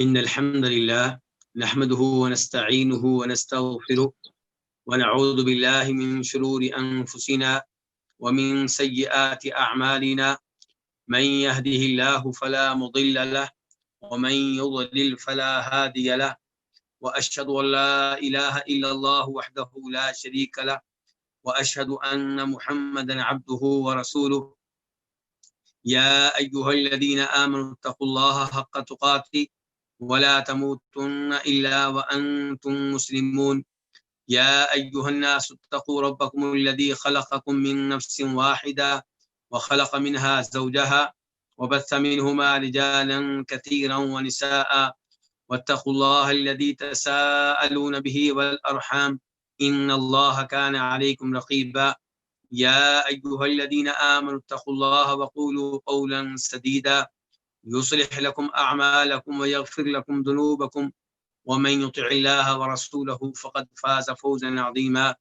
إن الحمد لله نحمده ونستعينه ونستغفره ونعوذ بالله من شرور أنفسنا ومن سيئات أعمالنا من يهده الله فلا مضل له ومن يضلل فلا هادي له وأشهد أن لا إله إلا الله وحده لا شريك له وأشهد أن محمدا عبده ورسوله يا أيها الذين آمنوا اتقوا الله حق تقاته ولا تموتن إلا وأنتم مسلمون يا أيها الناس اتقوا ربكم الذي خلقكم من نفس واحدة وخلق منها زوجها وبث منهما رجالا كثيرا ونساء واتقوا الله الذي تساءلون به والأرحام إن الله كان عليكم رقيبا يا أيها الذين آمنوا اتقوا الله وقولوا قولا سديدا يصلح لكم أعمالكم ويغفر لكم ذنوبكم ومن يطع الله ورسوله فقد فاز فوزا عظيما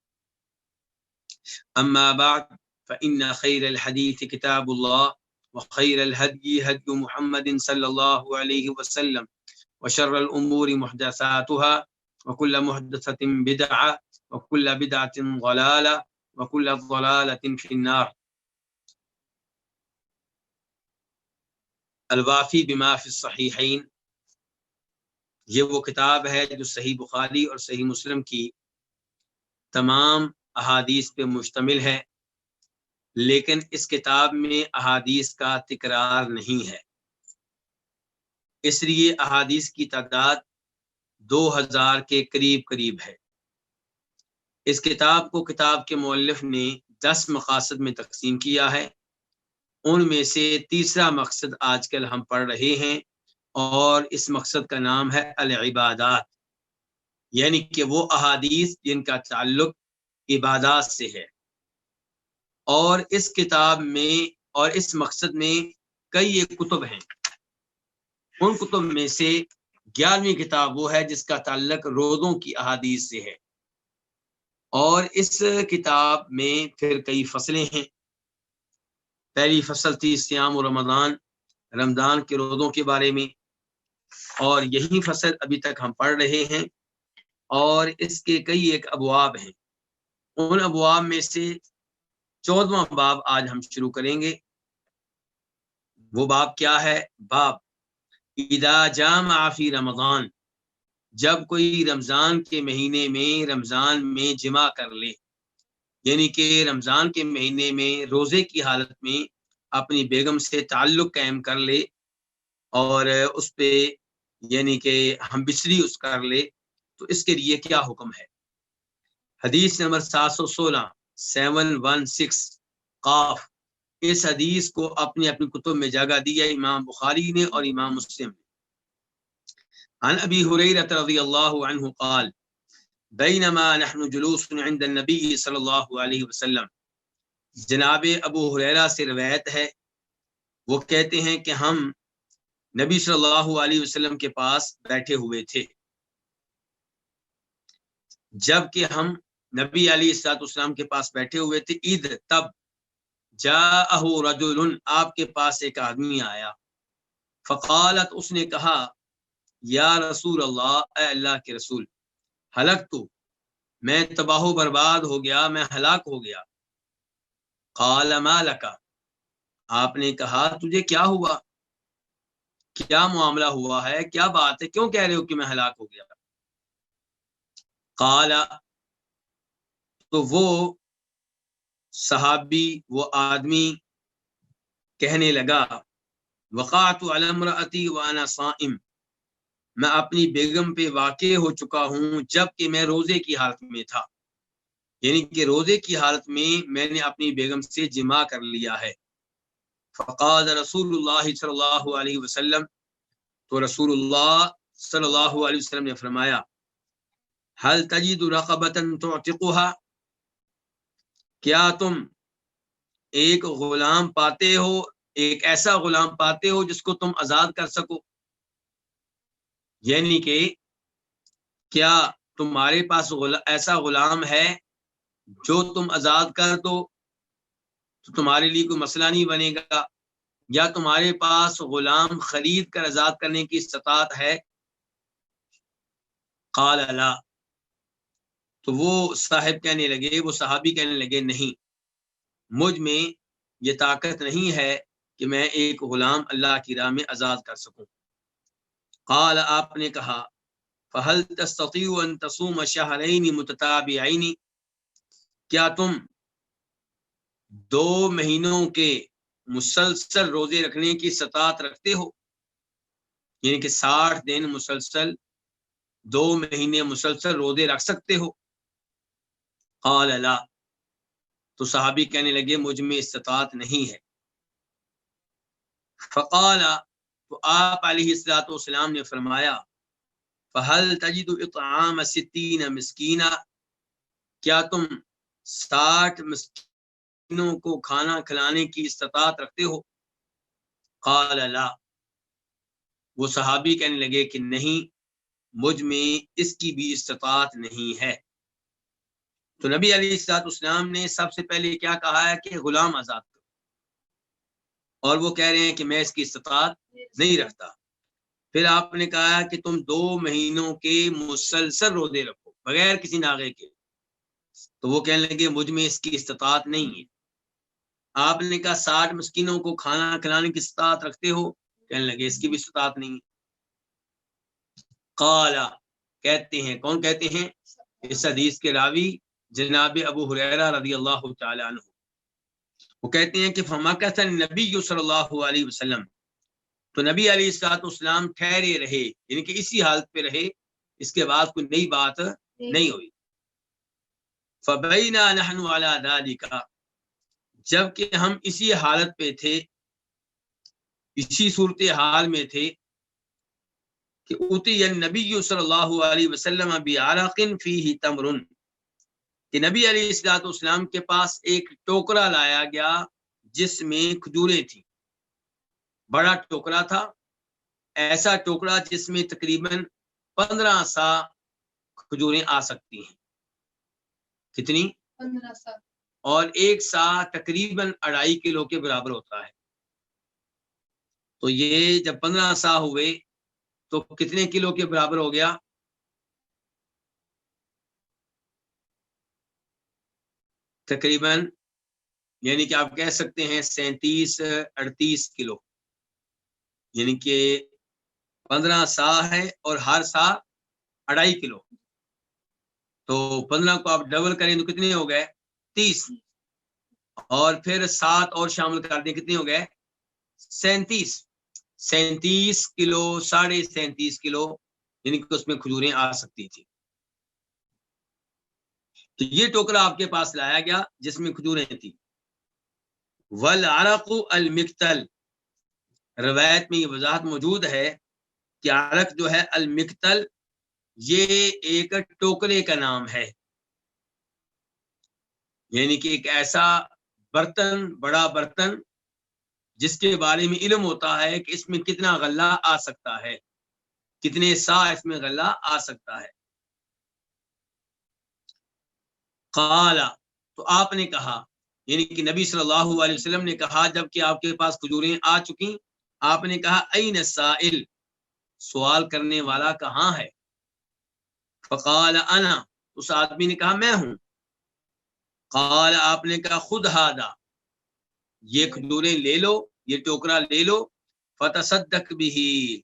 أما بعد فإن خير الحديث كتاب الله وخير الهدي هدي محمد صلى الله عليه وسلم وشر الأمور محدثاتها وكل محدثة بدعة وكل بدعة ضلالة وكل ضلالة في النار. الوافی بما فی الصحیحین، یہ وہ کتاب ہے جو صحیح بخاری اور صحیح مسلم کی تمام احادیث پہ مشتمل ہے، لیکن اس کتاب میں احادیث کا تکرار نہیں ہے، اس لیے احادیث کی تعداد 2000 کے قریب ہے۔ اس کتاب کو کتاب کے مؤلف نے 10 مقاصد میں تقسیم کیا ہے، ان میں سے تیسرا مقصد آج کل ہم پڑھ رہے ہیں، اور اس مقصد کا نام ہے العبادات، یعنی کہ وہ احادیث جن کا تعلق عبادات سے ہے۔ اور اس کتاب میں اور اس مقصد میں کئی کتب ہیں، ان کتب میں سے 11ویں کتاب وہ ہے جس کا تعلق روزوں کی احادیث سے ہے، اور اس کتاب میں پھر کئی فصلیں ہیں۔ پہلی فصل تھی صیام و رمضان کے روزوں کے بارے میں، اور یہی فصل ابھی تک ہم پڑھ رہے ہیں، اور اس کے کئی ابواب ہیں۔ ان ابواب میں سے 14واں باب آج ہم شروع کریں گے۔ وہ باب کیا ہے؟ باب اذا جامع فی رمضان، جب کوئی رمضان کے مہینے میں رمضان میں جمع کر لے، یعنی کہ رمضان کے مہینے میں روزے کی حالت میں اپنی بیگم سے تعلق قائم کر لے اور اس پہ یعنی کہ ہم بستری اس کر لے، تو اس کے لیے کیا حکم ہے؟ حدیث نمبر 716 قاف، اس حدیث کو اپنی کتب میں جگہ دی ہے امام بخاری نے اور امام مسلم نے۔ عن ابی ہریرہ رضی اللہ عنہ قال بینما نحن جلوس عند النبی صلی اللہ علیہ وسلم، جناب ابو ہریرہ سے روایت ہے، وہ کہتے ہیں کہ ہم نبی صلی اللہ علیہ وسلم کے پاس بیٹھے ہوئے تھے، جب کہ ہم نبی علیہ الصلوۃ والسلام کے پاس بیٹھے ہوئے تھے، اذ تب جاءہ رجل، آپ کے پاس ایک آدمی آیا، فقالت، اس نے کہا، یا رسول اللہ، اے اللہ کے رسول، ہلکت، میں تباہ و برباد ہو گیا، میں ہلاک ہو گیا۔ قال ما لک، آپ نے کہا تجھے کیا ہوا، کیا معاملہ ہوا ہے، کیا بات ہے، کیوں کہہ رہے ہو کہ میں ہلاک ہو گیا؟ قال، تو وہ صحابی، وہ آدمی کہنے لگا، وقعت علی امرأتی وانا صائم، میں اپنی بیگم پہ واقع ہو چکا ہوں جب کہ میں روزے کی حالت میں تھا، یعنی کہ روزے کی حالت میں نے اپنی بیگم سے جماع کر لیا ہے۔ فقال رسول اللہ صلی اللہ علیہ وسلم، تو رسول اللہ صلی اللہ علیہ وسلم نے فرمایا، هل تجد رقبة تعتقها، کیا تم ایک غلام پاتے ہو، ایک ایسا غلام پاتے ہو جس کو تم آزاد کر سکو، یعنی کہ کیا تمہارے پاس ایسا غلام ہے جو تم آزاد کر دو تو تمہارے لیے کوئی مسئلہ نہیں بنے گا، یا تمہارے پاس غلام خرید کر آزاد کرنے کی استطاعت ہے قال لا، تو وہ صاحب کہنے لگے، وہ صحابی کہنے لگے نہیں، مجھ میں یہ طاقت نہیں ہے کہ میں ایک غلام اللہ کی راہ میں آزاد کر سکوں۔ قال، آپ نے کہا، فهل تستطيع ان تصوم شهرين متتابعين، کیا تم 2 مہینوں کے مسلسل روزے رکھنے کی استطاعت رکھتے ہو؟ یعنی کہ 60 دن مسلسل 2 مہینے مسلسل روزے رکھ سکتے ہو؟ قال لا، تو صحابی کہنے لگے مجھ میں استطاعت نہیں ہے۔ فقال، تو آپ علیہ الصلوۃ والسلام نے فرمایا، فهل تجد اطعام 60 مسکینا، کیا تم 60 مسکینوں کو کھانا کھلانے کی استطاعت رکھتے ہو؟ قال لا، وہ صحابی کہنے لگے کہ نہیں، مجھ میں اس کی بھی استطاعت نہیں ہے۔ تو نبی علیہ الصلوۃ والسلام نے سب سے پہلے کیا کہا ہے کہ غلام آزاد کرو، اور وہ کہہ رہے ہیں کہ میں اس کی استطاعت نہیں رکھتا۔ پھر آپ نے کہا کہ تم 2 مہینوں کے مسلسل روزے رکھو بغیر کسی ناغے کے، تو وہ کہنے لگے مجھ میں اس کی استطاعت نہیں ہے۔ آپ نے کہا 60 مسکینوں کو کھانا کھلانے کی استطاعت رکھتے ہو، کہنے لگے اس کی بھی استطاعت نہیں ہے۔ قال، کہتے ہیں، کون کہتے ہیں؟ اس حدیث کے راوی جناب ابو ہریرہ رضی اللہ تعالی عنہ، وہ کہتے ہیں کہ فمکث النبی صلی اللہ علیہ وسلم، تو نبی علیہ الصلوۃ والسلام ٹھہرے رہے، یعنی کہ اسی حالت پہ رہے، اس کے بعد کوئی نئی بات نہیں ہوئی۔ فبینا نحن علی ذلک، جب کہ ہم اسی حالت پہ تھے، اسی صورتحال میں تھے کہ اتی النبی صلی اللہ علیہ وسلم بعرق فیہ تمر، کہ نبی علیہ الصلوۃ والسلام کے پاس ایک ٹوکرا لایا گیا جس میں کھجوریں تھیں، بڑا ٹوکرا تھا، ایسا ٹوکرا جس میں تقریباً 15 سا کھجوریں آ سکتی ہیں۔ کتنی؟ 15 سا، اور 1 سا تقریباً 2.5 کلو کے برابر ہوتا ہے۔ تو یہ جب 15 سا ہوئے تو کتنے کلو کے برابر ہو گیا؟ تقریباً، یعنی کہ آپ کہہ سکتے ہیں 37-38 کلو، یعنی کہ 15 سا ہے اور ہر سا 2.5 کلو، تو 15 کو آپ ڈبل کریں تو کتنے ہو گئے؟ 30، اور پھر 7 اور شامل کر دیں، کتنے ہو گئے؟ 37 کلو، 37.5 کلو، یعنی کہ اس میں کھجوریں آ سکتی تھی۔ تو یہ ٹوکرا آپ کے پاس لایا گیا جس میں کھجوریں تھیں۔ والعرق المقتل، روایت میں یہ وضاحت موجود ہے کہ عرق جو ہے المقتل، یہ ایک ٹوکرے کا نام ہے، یعنی کہ ایک ایسا برتن، بڑا برتن جس کے بارے میں علم ہوتا ہے کہ اس میں کتنا غلہ آ سکتا ہے، کتنے سا اس میں غلہ آ سکتا ہے۔ قال، تو آپ نے کہا، یعنی کہ نبی صلی اللہ علیہ وسلم نے کہا جب کہ آپ کے پاس کھجوریں آ چکی، آپ نے کہا این السائل، سوال کرنے والا کہاں ہے؟ فقال انا، اس آدمی نے کہا میں ہوں۔ قال، آپ نے کہا خود ہادا، یہ کھجوریں لے لو، یہ ٹوکرا لے لو، فتصدق بھی،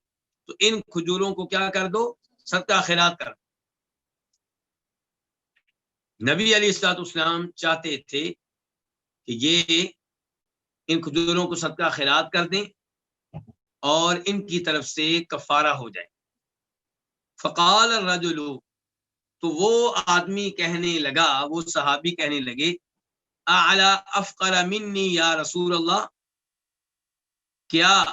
تو ان کھجوروں کو کیا کر دو؟ صدقہ خیرات کر دو۔ نبی علیہ الصلوۃ والسلام چاہتے تھے کہ یہ ان کھجوروں کو صدقہ خیرات کر دیں اور ان کی طرف سے کفارہ ہو جائے۔ فقال الرجل، تو وہ آدمی کہنے لگا، وہ صحابی کہنے لگے، اعلی افقر منی یا رسول اللہ، کیا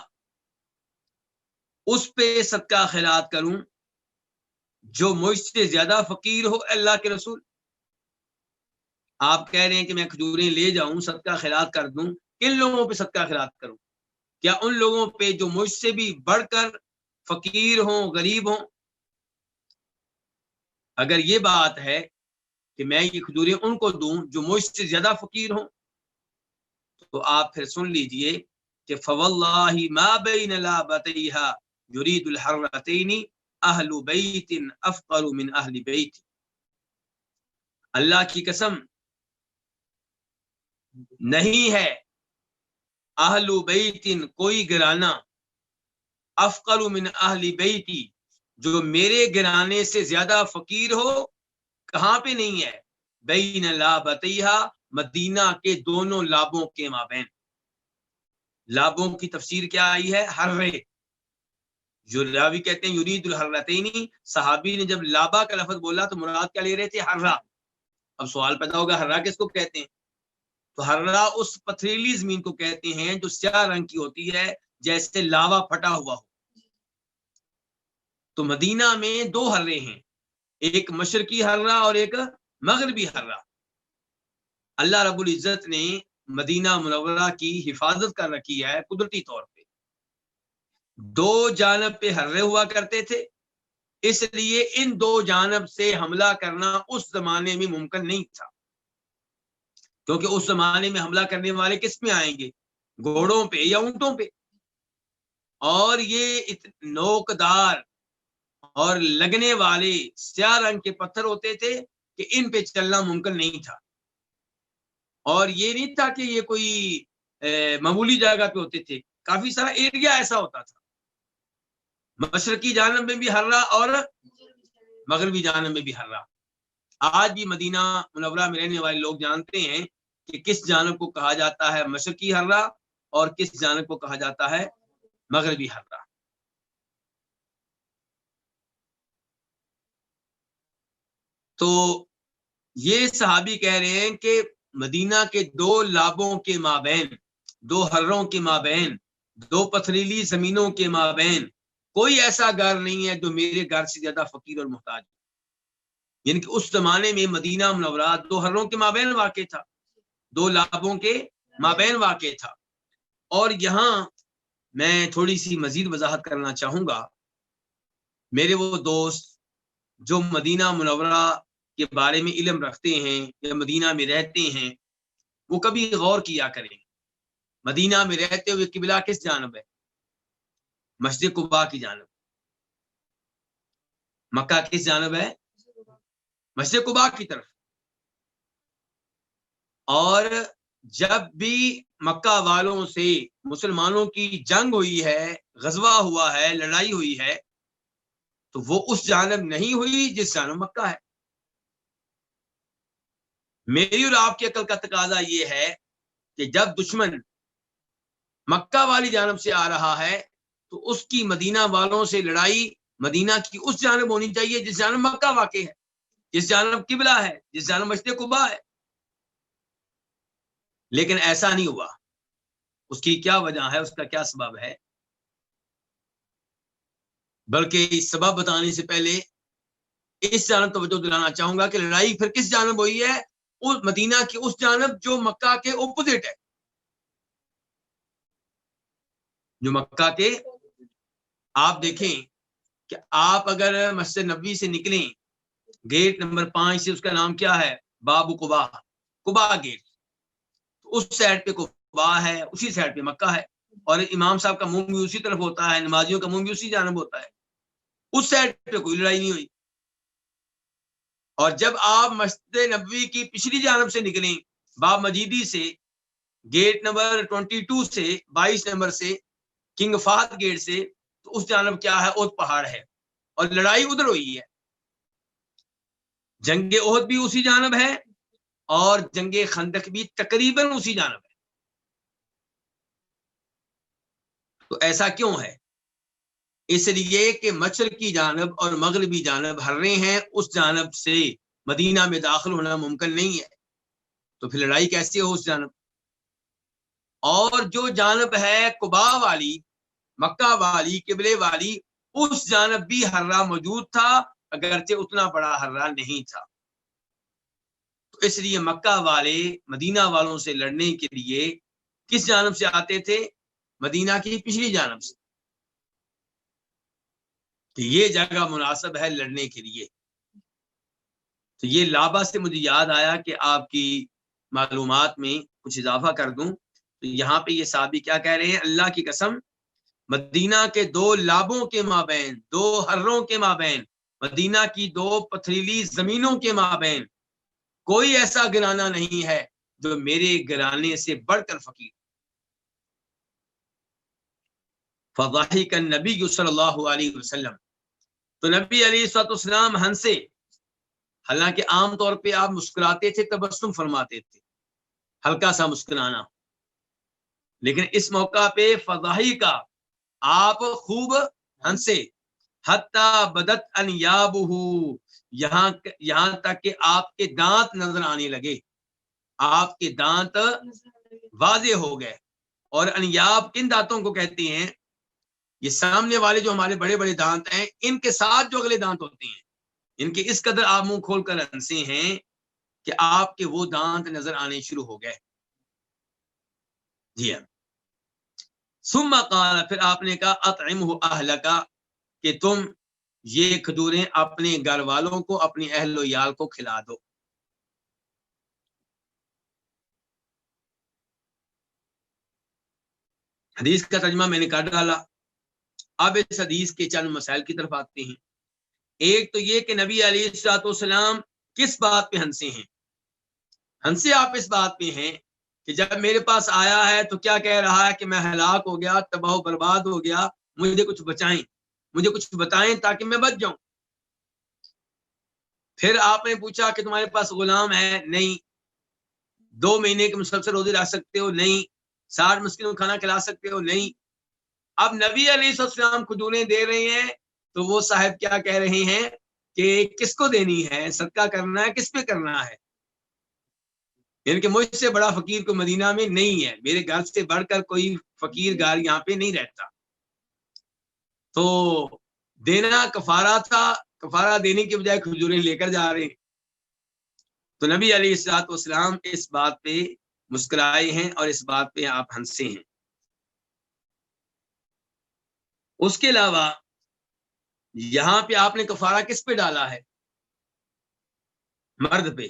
اس پہ صدقہ خیرات کروں جو مجھ سے زیادہ فقیر ہو اللہ کے رسول؟ آپ کہہ رہے ہیں کہ میں کھجوریں لے جاؤں صدقہ خیرات کر دوں، کن لوگوں پہ صدقہ خیرات کروں؟ کیا ان لوگوں پہ جو مجھ سے بھی بڑھ کر فقیر ہوں، غریب ہوں؟ اگر یہ بات ہے کہ میں یہ کھجوریں ان کو دوں جو مجھ سے زیادہ فقیر ہوں، تو آپ پھر سن لیجئے کہ فواللہ ما بین لابتیہا یرید الحرتین اہل بیت افقر من اہل بیت، اللہ کی قسم نہیں ہے اہل بیت کوئی گھرانہ افقر من اہل بیتی جو میرے گھرانے سے زیادہ فقیر ہو، کہاں پہ نہیں ہے؟ بین لابتیہا مدینہ کے دونوں لابوں کے مابین۔ لابوں کی تفسیر کیا آئی ہے؟ ہرے، جو راوی کہتے ہیں یرید الحرتینی، صحابی نے جب لابا کا لفظ بولا تو مراد کیا لے رہے تھے؟ ہرا۔ اب سوال پیدا ہوگا ہرا کس کو کہتے ہیں؟ تو ہرا اس پتھریلی زمین کو کہتے ہیں جو سیاہ رنگ کی ہوتی ہے، جیسے لاوا پھٹا ہوا ہو۔ تو مدینہ میں دو ہرے ہیں، ایک مشرقی ہرا اور ایک مغربی ہرا۔ اللہ رب العزت نے مدینہ منورہ کی حفاظت کر رکھی ہے قدرتی طور پہ۔ دو جانب پہ ہرے ہوا کرتے تھے، اس لیے ان دو جانب سے حملہ کرنا اس زمانے میں ممکن نہیں تھا، کیونکہ اس زمانے میں حملہ کرنے والے کس میں آئیں گے؟ گھوڑوں پہ یا اونٹوں پہ، اور یہ نوکدار اور لگنے والے سیاہ رنگ کے پتھر ہوتے تھے کہ ان پہ چلنا ممکن نہیں تھا۔ اور یہ نہیں تھا کہ یہ کوئی معمولی جگہ پہ ہوتے تھے، کافی سارا ایریا ایسا ہوتا تھا، مشرقی جانب میں بھی ہرا اور مغربی جانب میں بھی ہرا۔ آج بھی مدینہ منورہ میں رہنے والے لوگ جانتے ہیں کہ کس جانب کو کہا جاتا ہے مشرقی ہرا اور کس جانب کو کہا جاتا ہے مغربی ہرا۔ تو یہ صحابی کہہ رہے ہیں کہ مدینہ کے دو لابوں کے مابین، دو ہروں کے مابین، دو پتھریلی زمینوں کے مابین کوئی ایسا گھر نہیں ہے جو میرے گھر سے زیادہ فقیر اور محتاج، یعنی کہ اس زمانے میں مدینہ منورہ دو ہروں کے مابین واقع تھا، دو لابوں کے مابین واقع تھا۔ اور یہاں میں تھوڑی سی مزید وضاحت کرنا چاہوں گا۔ میرے وہ دوست جو مدینہ منورہ کے بارے میں علم رکھتے ہیں یا مدینہ میں رہتے ہیں، وہ کبھی غور کیا کریں مدینہ میں رہتے ہوئے قبلہ کس جانب ہے؟ مسجد قباء کی جانب۔ مکہ کس جانب ہے؟ مسجد قباء کی طرف۔ اور جب بھی مکہ والوں سے مسلمانوں کی جنگ ہوئی ہے، غزوہ ہوا ہے، لڑائی ہوئی ہے، تو وہ اس جانب نہیں ہوئی جس جانب مکہ ہے۔ میری اور آپ کی عقل کا تقاضا یہ ہے کہ جب دشمن مکہ والی جانب سے آ رہا ہے تو اس کی مدینہ والوں سے لڑائی مدینہ کی اس جانب ہونی چاہیے جس جانب مکہ واقع ہے، جس جانب قبلہ ہے، جس جانب مسجد قباء ہے۔ لیکن ایسا نہیں ہوا۔ اس کی کیا وجہ ہے؟ اس کا کیا سبب ہے؟ بلکہ اس سبب بتانے سے پہلے اس جانب توجہ دلانا چاہوں گا کہ لڑائی پھر کس جانب ہوئی ہے؟ اس مدینہ کی اس جانب جو مکہ کے اپوزٹ ہے، جو مکہ کے، آپ دیکھیں کہ آپ اگر مسجد نبوی سے نکلیں، گیٹ نمبر 5 سے، اس کا نام کیا ہے؟ باب قباء، قباء گیٹ، تو اس سائڈ پہ قباء ہے، اسی سائڈ پہ مکہ ہے، اور امام صاحب کا منہ بھی اسی طرف ہوتا ہے، نمازیوں کا منہ بھی اسی جانب ہوتا ہے۔ اس سائڈ پہ کوئی لڑائی نہیں ہوئی۔ اور جب آپ مسجد نبوی کی پچھلی جانب سے نکلیں، باب مجیدی سے، گیٹ نمبر 22 سے، 22 نمبر سے، کنگ فہد گیٹ سے، تو اس جانب کیا ہے؟ احد پہاڑ ہے، اور لڑائی ادھر ہوئی ہے۔ جنگ احد بھی اسی جانب ہے اور جنگ خندق بھی تقریباً اسی جانب ہے۔ تو ایسا کیوں ہے؟ اس لیے کہ مشرقی جانب اور مغربی جانب ہرے ہیں، اس جانب سے مدینہ میں داخل ہونا ممکن نہیں ہے، تو پھر لڑائی کیسے ہو اس جانب؟ اور جو جانب ہے قباء والی، مکہ والی، قبلے والی، اس جانب بھی ہرا موجود تھا، اگرچہ اتنا بڑا ہرا نہیں تھا۔ تو اس لیے مکہ والے مدینہ والوں سے لڑنے کے لیے کس جانب سے آتے تھے؟ مدینہ کی پچھلی جانب سے، کہ یہ جگہ مناسب ہے لڑنے کے لیے۔ تو یہ لابا سے مجھے یاد آیا کہ آپ کی معلومات میں کچھ اضافہ کر دوں۔ تو یہاں پہ یہ صحابی کیا کہہ رہے ہیں؟ اللہ کی قسم مدینہ کے 2 لابوں کے مابین، 2 حروں کے مابین، مدینہ کی 2 پتھریلی زمینوں کے مابین کوئی ایسا گھرانہ نہیں ہے جو میرے گھرانے سے بڑھ کر فقیر۔ فضحک النبی صلی اللہ علیہ وسلم، تو نبی علیہ الصلوۃ والسلام ہنسے، حالانکہ عام طور پہ آپ مسکراتے تھے، تبسم فرماتے تھے، ہلکا سا مسکرانا، لیکن اس موقع پہ فضحک، آپ خوب ہنسے، حتی بدت انیابہ، یہاں تک کہ آپ کے دانت نظر آنے لگے، آپ کے دانت واضح ہو گئے۔ اور انیاب کن دانتوں کو کہتے ہیں؟ یہ سامنے والے جو ہمارے بڑے بڑے دانت ہیں، ان کے ساتھ جو اگلے دانت ہوتے ہیں، ان کے اس قدر آپ منہ کھول کر ہنسے ہیں کہ آپ کے وہ دانت نظر آنے شروع ہو گئے۔ جی ہاں، ثم قال، پھر آپ نے کہا اطعمہ اہلک، کہ تم یہ کھجوریں اپنے گھر والوں کو، اپنی اہل و عیال کو کھلا دو۔ حدیث کا ترجمہ میں نے کر ڈالا، اب اس حدیث کے چند مسائل کی طرف آتے ہیں۔ ایک تو یہ کہ نبی علیہ الصلوۃ والسلام کس بات پہ ہنسے ہیں؟ ہنسے آپ اس بات پہ ہیں کہ جب میرے پاس آیا ہے تو کیا کہہ رہا ہے کہ میں ہلاک ہو گیا، تباہ و برباد ہو گیا، مجھے کچھ بچائیں، مجھے کچھ بتائیں تاکہ میں بچ جاؤں۔ پھر آپ نے پوچھا کہ تمہارے پاس غلام ہے؟ نہیں۔ 2 مہینے کے مسلسل روزے رکھ سکتے ہو؟ نہیں۔ 60 مسکینوں کو کھانا کھلا سکتے ہو؟ نہیں۔ اب نبی علیہ السلام کھجوریں دے رہے ہیں تو وہ صاحب کیا کہہ رہے ہیں کہ کس کو دینی ہے، صدقہ کرنا ہے، کس پہ کرنا ہے؟ یعنی کہ مجھ سے بڑا فقیر کوئی مدینہ میں نہیں ہے، میرے گھر سے بڑھ کر کوئی فقیر گھر یہاں پہ نہیں رہتا، تو دینا کفارہ تھا، کفارہ دینے کے بجائے کھجوریں لے کر جا رہے ہیں۔ تو نبی علیہ الصلوۃ والسلام اس بات پہ مسکرائے ہیں اور اس بات پہ آپ ہنسے ہیں۔ اس کے علاوہ یہاں پہ آپ نے کفارہ کس پہ ڈالا ہے؟ مرد پہ،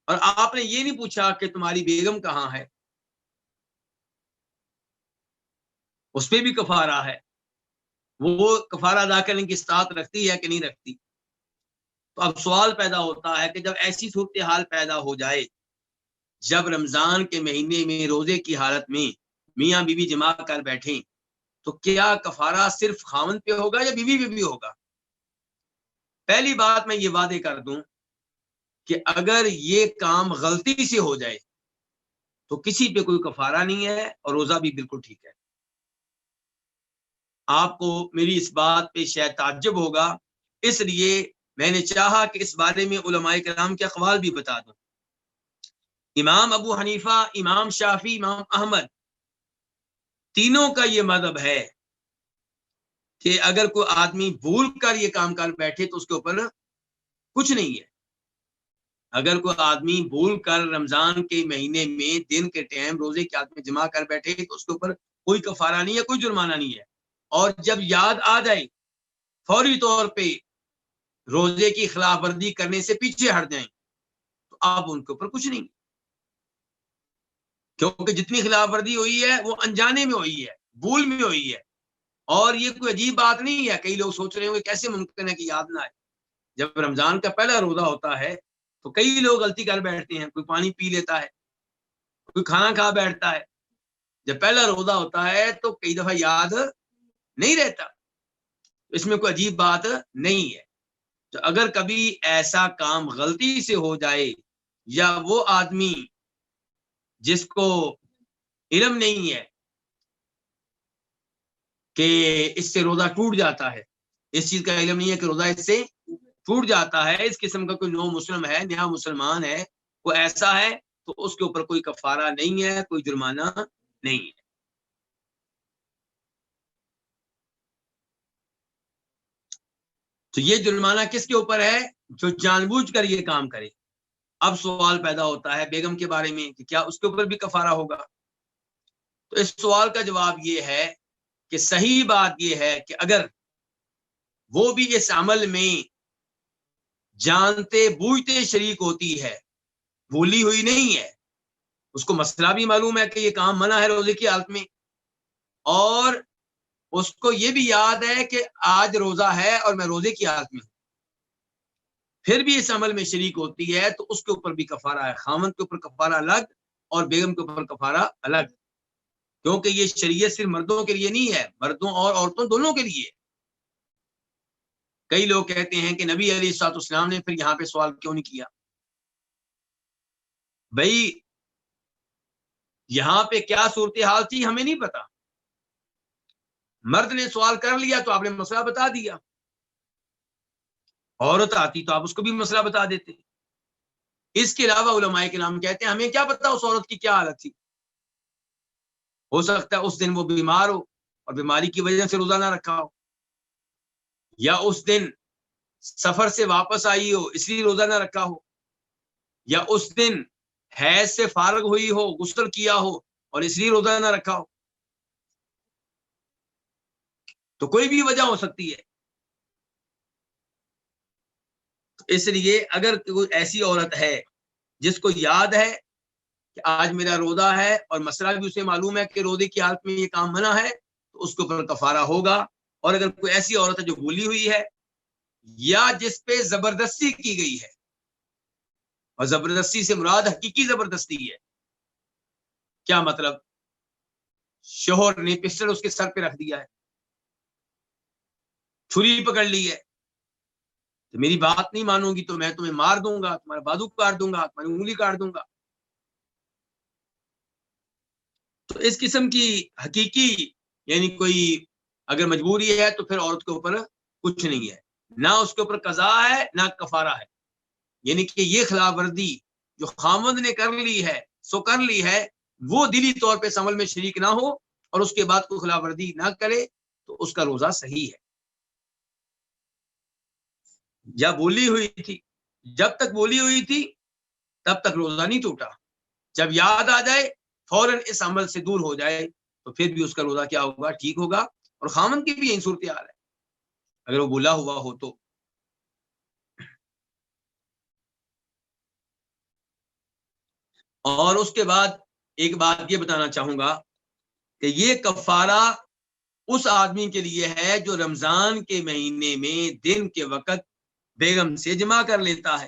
اور آپ نے یہ نہیں پوچھا کہ تمہاری بیگم کہاں ہے، اس پہ بھی کفارہ ہے، وہ کفارہ ادا کرنے کی استطاعت رکھتی ہے کہ نہیں رکھتی؟ تو اب سوال پیدا ہوتا ہے کہ جب ایسی صورتحال پیدا ہو جائے، جب رمضان کے مہینے میں روزے کی حالت میں میاں بیوی جمع کر بیٹھیں، تو کیا کفارہ صرف خاوند پہ ہوگا یا بیوی پہ بھی ہوگا؟ پہلی بات میں یہ وعدے کر دوں کہ اگر یہ کام غلطی سے ہو جائے تو کسی پہ کوئی کفارہ نہیں ہے اور روزہ بھی بالکل ٹھیک ہے۔ آپ کو میری اس بات پہ شاید تعجب ہوگا، اس لیے میں نے چاہا کہ اس بارے میں علماء کرام کے اقوال بھی بتا دوں۔ امام ابو حنیفہ، امام شافعی، امام احمد، تینوں کا یہ مذہب ہے کہ اگر کوئی آدمی بھول کر یہ کام کر بیٹھے تو اس کے اوپر کچھ نہیں ہے۔ اگر کوئی آدمی بھول کر رمضان کے مہینے میں دن کے ٹائم روزے کے ہاتھ میں جمع کر بیٹھے تو اس کے اوپر کوئی کفارہ نہیں ہے، کوئی جرمانہ نہیں ہے، اور جب یاد آ جائے فوری طور پہ روزے کی خلاف ورزی کرنے سے پیچھے ہٹ جائیں تو اب ان کے اوپر کچھ نہیں، کیونکہ جتنی خلاف ورزی ہوئی ہے وہ انجانے میں ہوئی ہے، بھول میں ہوئی ہے، اور یہ کوئی عجیب بات نہیں ہے۔ کئی لوگ سوچ رہے ہوں کہ کیسے ممکن ہے کہ یاد نہ آئے؟ جب رمضان کا پہلا روزہ ہوتا ہے تو کئی لوگ غلطی کر بیٹھتے ہیں، کوئی پانی پی لیتا ہے، کوئی کھانا کھا بیٹھتا ہے۔ جب پہلا روزہ ہوتا ہے تو کئی دفعہ یاد نہیں رہتا، اس میں کوئی عجیب بات نہیں ہے۔ تو اگر کبھی ایسا کام غلطی سے ہو جائے یا وہ آدمی جس کو علم نہیں ہے کہ اس سے روزہ ٹوٹ جاتا ہے، اس چیز کا علم نہیں ہے کہ روزہ اس سے ٹوٹ جاتا ہے، اس قسم کا کوئی نو مسلم ہے، نیا مسلمان ہے، کوئی ایسا ہے، تو اس کے اوپر کوئی کفارہ نہیں ہے، کوئی جرمانہ نہیں ہے۔ تو یہ جرمانہ کس کے اوپر ہے؟ جو جان بوجھ کر یہ کام کرے۔ اب سوال پیدا ہوتا ہے بیگم کے بارے میں کہ کیا اس کے اوپر بھی کفارہ ہوگا؟ تو اس سوال کا جواب یہ ہے کہ صحیح بات یہ ہے کہ اگر وہ بھی اس عمل میں جانتے بوجھتے شریک ہوتی ہے، بھولی ہوئی نہیں ہے، اس کو مسئلہ بھی معلوم ہے کہ یہ کام منع ہے روزے کی حالت میں، اور اس کو یہ بھی یاد ہے کہ آج روزہ ہے اور میں روزے کی حالت میں ہوں، پھر بھی اس عمل میں شریک ہوتی ہے تو اس کے اوپر بھی کفارہ ہے. خاوند کے اوپر کفارہ الگ اور بیگم کے اوپر کفارہ الگ، کیونکہ یہ شریعت صرف مردوں کے لیے نہیں ہے، مردوں اور عورتوں دونوں کے لیے. کئی لوگ کہتے ہیں کہ نبی علیہ الصلوۃ والسلام نے پھر یہاں پہ سوال کیوں نہیں کیا؟ بھائی یہاں پہ کیا صورتحال تھی ہمیں نہیں پتا، مرد نے سوال کر لیا تو آپ نے مسئلہ بتا دیا، عورت آتی تو آپ اس کو بھی مسئلہ بتا دیتے. اس کے علاوہ علماء کرام کہتے ہیں ہمیں کیا پتا اس عورت کی کیا حالت تھی، ہو سکتا ہے اس دن وہ بیمار ہو اور بیماری کی وجہ سے روزہ نہ رکھا ہو، یا اس دن سفر سے واپس آئی ہو اس لیے روزہ نہ رکھا ہو، یا اس دن حیض سے فارغ ہوئی ہو، غسل کیا ہو اور اس لیے روزہ نہ رکھا ہو. تو کوئی بھی وجہ ہو سکتی ہے. اس لیے اگر کوئی ایسی عورت ہے جس کو یاد ہے کہ آج میرا روزہ ہے اور مسئلہ بھی اسے معلوم ہے کہ روزے کی حالت میں یہ کام منع ہے، تو اس کے اوپر کفارہ ہوگا. اور اگر کوئی ایسی عورت ہے جو بھولی ہوئی ہے یا جس پہ زبردستی کی گئی ہے، اور زبردستی سے مراد حقیقی زبردستی ہے، کیا مطلب؟ شوہر نے پسٹل اس کے سر پہ رکھ دیا ہے، چھری پکڑ لی ہے، تو میری بات نہیں مانو گی تو میں تمہیں مار دوں گا، تمہارا بازو کاٹ دوں گا، تمہاری انگلی کاٹ دوں گا. تو اس قسم کی حقیقی یعنی کوئی اگر مجبوری ہے تو پھر عورت کے اوپر کچھ نہیں ہے، نہ اس کے اوپر قضا ہے نہ کفارہ ہے. یعنی کہ یہ خلاف ورزی جو خاوند نے کر لی ہے سو کر لی ہے، وہ دلی طور پہ اس عمل میں شریک نہ ہو اور اس کے بعد کوئی خلاف ورزی نہ کرے تو اس کا روزہ صحیح ہے. یا بولی ہوئی تھی، جب تک بولی ہوئی تھی تب تک روزہ نہیں ٹوٹا، جب یاد آ جائے فوراً اس عمل سے دور ہو جائے تو پھر بھی اس کا روزہ کیا ہوگا؟ ٹھیک ہوگا. اور خاوند کی بھی یہی صورتحال ہے اگر وہ بولا ہوا ہو تو. اور اس کے بعد ایک بات یہ بتانا چاہوں گا کہ یہ کفارہ اس آدمی کے لیے ہے جو رمضان کے مہینے میں دن کے وقت بیگم سے جمع کر لیتا ہے،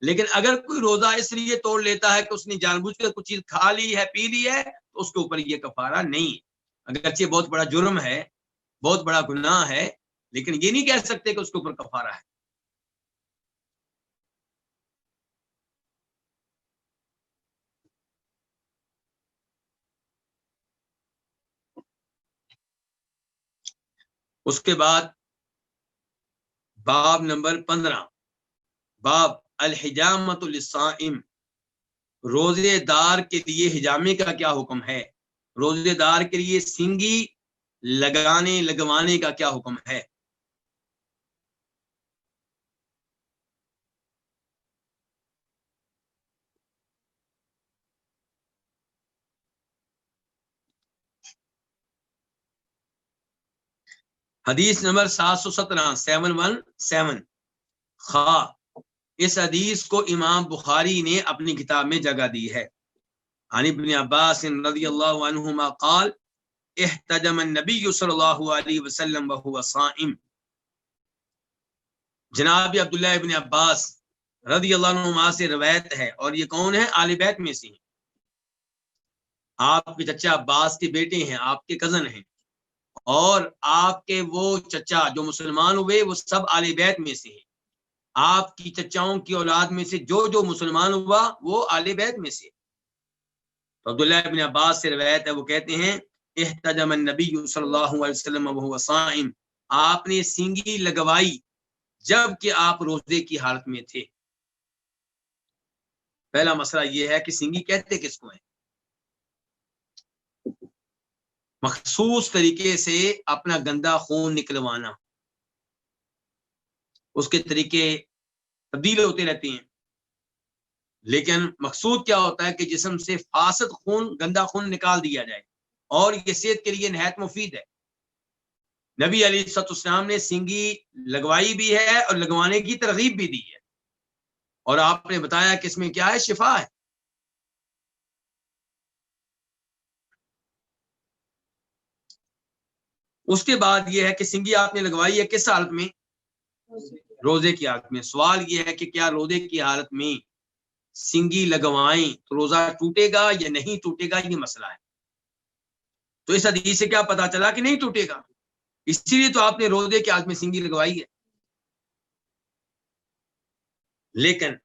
لیکن اگر کوئی روزہ اس لیے توڑ لیتا ہے کہ اس نے جان بوجھ کر کچھ چیز کھا لی ہے پی لی ہے تو اس کے اوپر یہ کفارہ نہیں ہے. اگرچہ بہت بڑا جرم ہے، بہت بڑا گناہ ہے، لیکن یہ نہیں کہہ سکتے کہ اس کے اوپر کفارہ ہے. اس کے بعد باب نمبر 15، باب الحجامۃ للصائم، روزے دار کے لیے حجامے کا کیا حکم ہے؟ روزے دار کے لیے سینگی لگوانے کا کیا حکم ہے؟ حدیث نمبر 717 717 خا، اس حدیث کو امام بخاری نے اپنی کتاب میں جگہ دی ہے. عن ابن عباس رضی اللہ عنہما قال احتجم النبی صلی اللہ علیہ وسلم وهو صائم. جناب عبداللہ ابن عباس رضی اللہ عنہما سے روایت ہے، اور یہ کون ہے؟ آل بیت میں سے ہیں، آپ کے چچا عباس کے بیٹے ہیں، آپ کے کزن ہیں، اور آپ کے وہ چچا جو مسلمان ہوئے وہ سب آل بیت میں سے ہیں. آپ کی چچاؤں کی اولاد میں سے جو جو مسلمان ہوا وہ آل بیت میں سے. تو عبداللہ ابن عباس سے روایت ہے، وہ کہتے ہیں احتجم النبی صلی اللہ علیہ وسلم وهو صائم، آپ نے سینگی لگوائی جب کہ آپ روزے کی حالت میں تھے. پہلا مسئلہ یہ ہے کہ سینگی کہتے کس کو ہیں؟ مخصوص طریقے سے اپنا گندا خون نکلوانا، اس کے طریقے تبدیل ہوتے رہتے ہیں، لیکن مقصود کیا ہوتا ہے کہ جسم سے فاسد خون، گندا خون نکال دیا جائے، اور یہ صحت کے لیے نہایت مفید ہے. نبی علیہ الصلوۃ والسلام نے سینگی لگوائی بھی ہے اور لگوانے کی ترغیب بھی دی ہے، اور آپ نے بتایا کہ اس میں کیا ہے؟ شفا ہے. اس کے بعد یہ ہے کہ سنگی آپ نے لگوائی ہے کس حالت میں؟ روزے کی حالت میں. سوال یہ ہے کہ کیا روزے کی حالت میں سنگی لگوائیں تو روزہ ٹوٹے گا یا نہیں ٹوٹے گا، یہ مسئلہ ہے. تو اس حدیث سے کیا پتا چلا کہ نہیں ٹوٹے گا، اسی لیے تو آپ نے روزے کی حالت میں سنگی لگوائی ہے. لیکن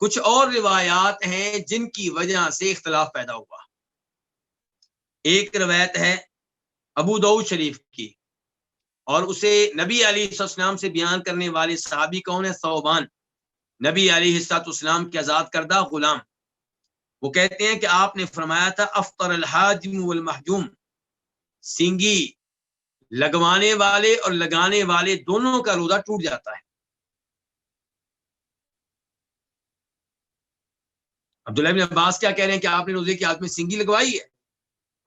کچھ اور روایات ہیں جن کی وجہ سے اختلاف پیدا ہوا. ایک روایت ہے ابو داؤد شریف کی، اور اسے نبی علیہ السلام سے بیان کرنے والے صحابی کون ہے؟ ثوبان، نبی علیہ السلام کے آزاد کردہ غلام. وہ کہتے ہیں کہ آپ نے فرمایا تھا افطر الحاجم والمحجوم، سینگی لگوانے والے اور لگانے والے دونوں کا روزہ ٹوٹ جاتا ہے. عبداللہ بن عباس کیا کہہ رہے ہیں کہ آپ نے روزے کی حالت میں سینگی لگوائی ہے،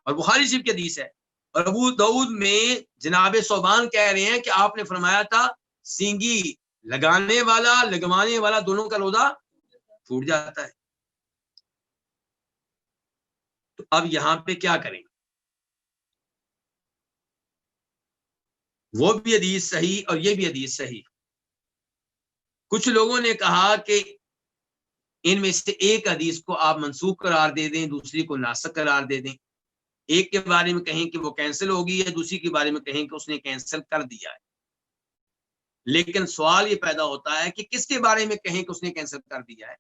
اور بخاری شریف کی حدیث ہے. اور ابو داؤد میں جناب ثوبان کہہ رہے ہیں کہ آپ نے فرمایا تھا سینگی لگانے والا لگوانے والا دونوں کا روزہ ٹوٹ جاتا ہے. تو اب یہاں پہ کیا کریں؟ وہ بھی حدیث صحیح اور یہ بھی حدیث صحیح. کچھ لوگوں نے کہا کہ ان میں سے ایک حدیث کو آپ منسوخ قرار دے دیں، دوسری کو ناسخ قرار دے دیں. ایک کے بارے میں کہیں کہ وہ کینسل ہوگی ہے، دوسری کے بارے میں کہیں کہ اس نے کینسل کر دیا ہے. لیکن سوال یہ پیدا ہوتا ہے کہ کس کے بارے میں کہیں کہ اس نے کینسل کر دیا ہے،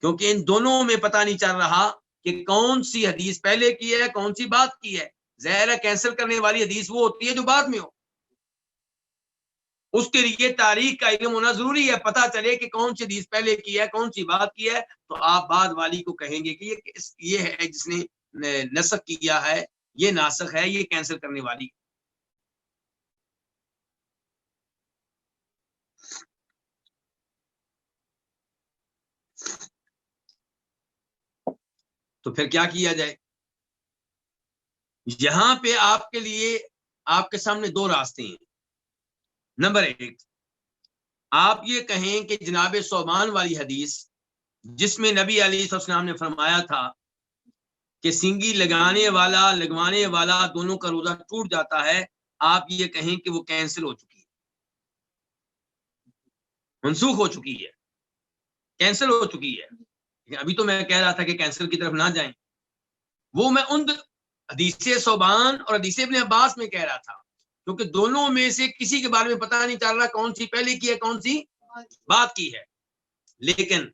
کیونکہ ان دونوں میں پتہ نہیں چل رہا کہ کون سی حدیث پہلے کی ہے کون سی بات کی ہے. ظاہر ہے کینسل کرنے والی حدیث وہ ہوتی ہے جو بعد میں ہو. اس کے لیے تاریخ کا علم ہونا ضروری ہے، پتہ چلے کہ کون سی حدیث پہلے کی ہے کون سی بات کی ہے. تو آپ بعد والی کو کہیں گے کہ یہ ہے جس نے نسخ کیا ہے، یہ ناسخ ہے، یہ کینسل کرنے والی. تو پھر کیا کیا جائے؟ یہاں پہ آپ کے لیے آپ کے سامنے دو راستے ہیں. نمبر ایک، آپ یہ کہیں کہ جناب ثوبان والی حدیث جس میں نبی علیہ السلام نے فرمایا تھا کہ سنگی لگانے والا لگوانے والا دونوں کا روزہ ٹوٹ جاتا ہے، آپ یہ کہیں کہ وہ کینسل ہو چکی ہے، منسوخ ہو چکی ہے، کینسل ہو چکی ہے. ابھی تو میں کہہ رہا تھا کہ کینسل کی طرف نہ جائیں. وہ میں ان حدیث ثوبان اور حدیث ابن عباس میں کہہ رہا تھا، کیونکہ دونوں میں سے کسی کے بارے میں پتہ نہیں چل رہا کون سی پہلے کی ہے کون سی بات کی ہے. لیکن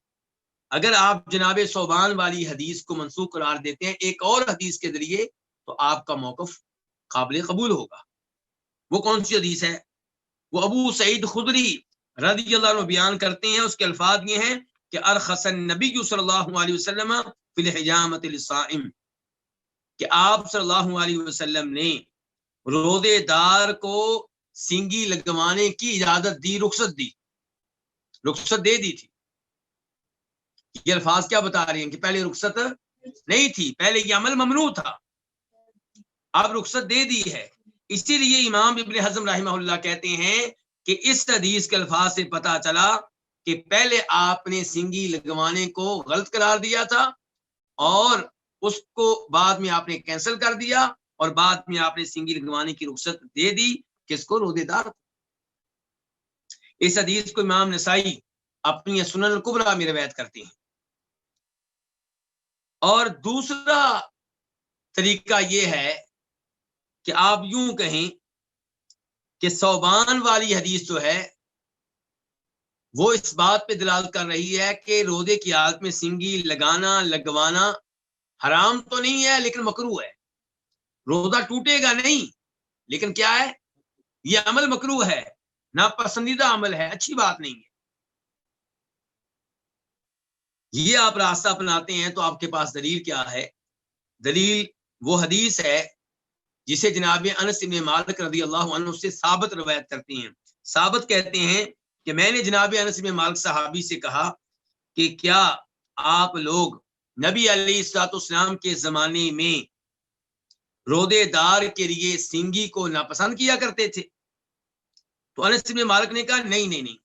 اگر آپ جناب ثوبان والی حدیث کو منسوخ قرار دیتے ہیں ایک اور حدیث کے ذریعے تو آپ کا موقف قابل قبول ہوگا. وہ کون سی حدیث ہے؟ وہ ابو سعید خدری رضی اللہ عنہ بیان کرتے ہیں، اس کے الفاظ یہ ہیں کہ ارخص النبی صلی اللہ علیہ وسلم فی الحجامۃ للصائم، کہ آپ صلی اللہ علیہ وسلم نے روزے دار کو سینگی لگوانے کی اجازت دی، رخصت دے دی تھی. یہ الفاظ کیا بتا رہے ہیں کہ پہلے رخصت نہیں تھی، پہلے یہ عمل ممنوع تھا، اب رخصت دے دی ہے. اسی لیے امام ابن حزم رحمہ اللہ کہتے ہیں کہ اس حدیث کے الفاظ سے پتہ چلا کہ پہلے آپ نے سینگی لگوانے کو غلط قرار دیا تھا اور اس کو بعد میں آپ نے کینسل کر دیا، اور بعد میں آپ نے سینگی لگوانے کی رخصت دے دی کس کو؟ روزے دار. اس حدیث کو امام نسائی اپنی سنن الکبریٰ میں روایت کرتے ہیں. اور دوسرا طریقہ یہ ہے کہ آپ یوں کہیں کہ ثوبان والی حدیث جو ہے وہ اس بات پہ دلالت کر رہی ہے کہ روزے کی حالت میں سینگی لگوانا حرام تو نہیں ہے لیکن مکروہ ہے. روزہ ٹوٹے گا نہیں، لیکن کیا ہے؟ یہ عمل مکروہ ہے، ناپسندیدہ عمل ہے، اچھی بات نہیں ہے. یہ آپ راستہ اپناتے ہیں تو آپ کے پاس دلیل کیا ہے؟ دلیل وہ حدیث ہے جسے جناب انس بن مالک رضی اللہ عنہ سے ثابت روایت کرتے ہیں. ثابت کہتے ہیں کہ میں نے جناب انس بن مالک صحابی سے کہا کہ کیا آپ لوگ نبی علیہ السلام کے زمانے میں روزے دار کے لیے سینگی کو ناپسند کیا کرتے تھے؟ تو انس بن مالک نے کہا نہیں،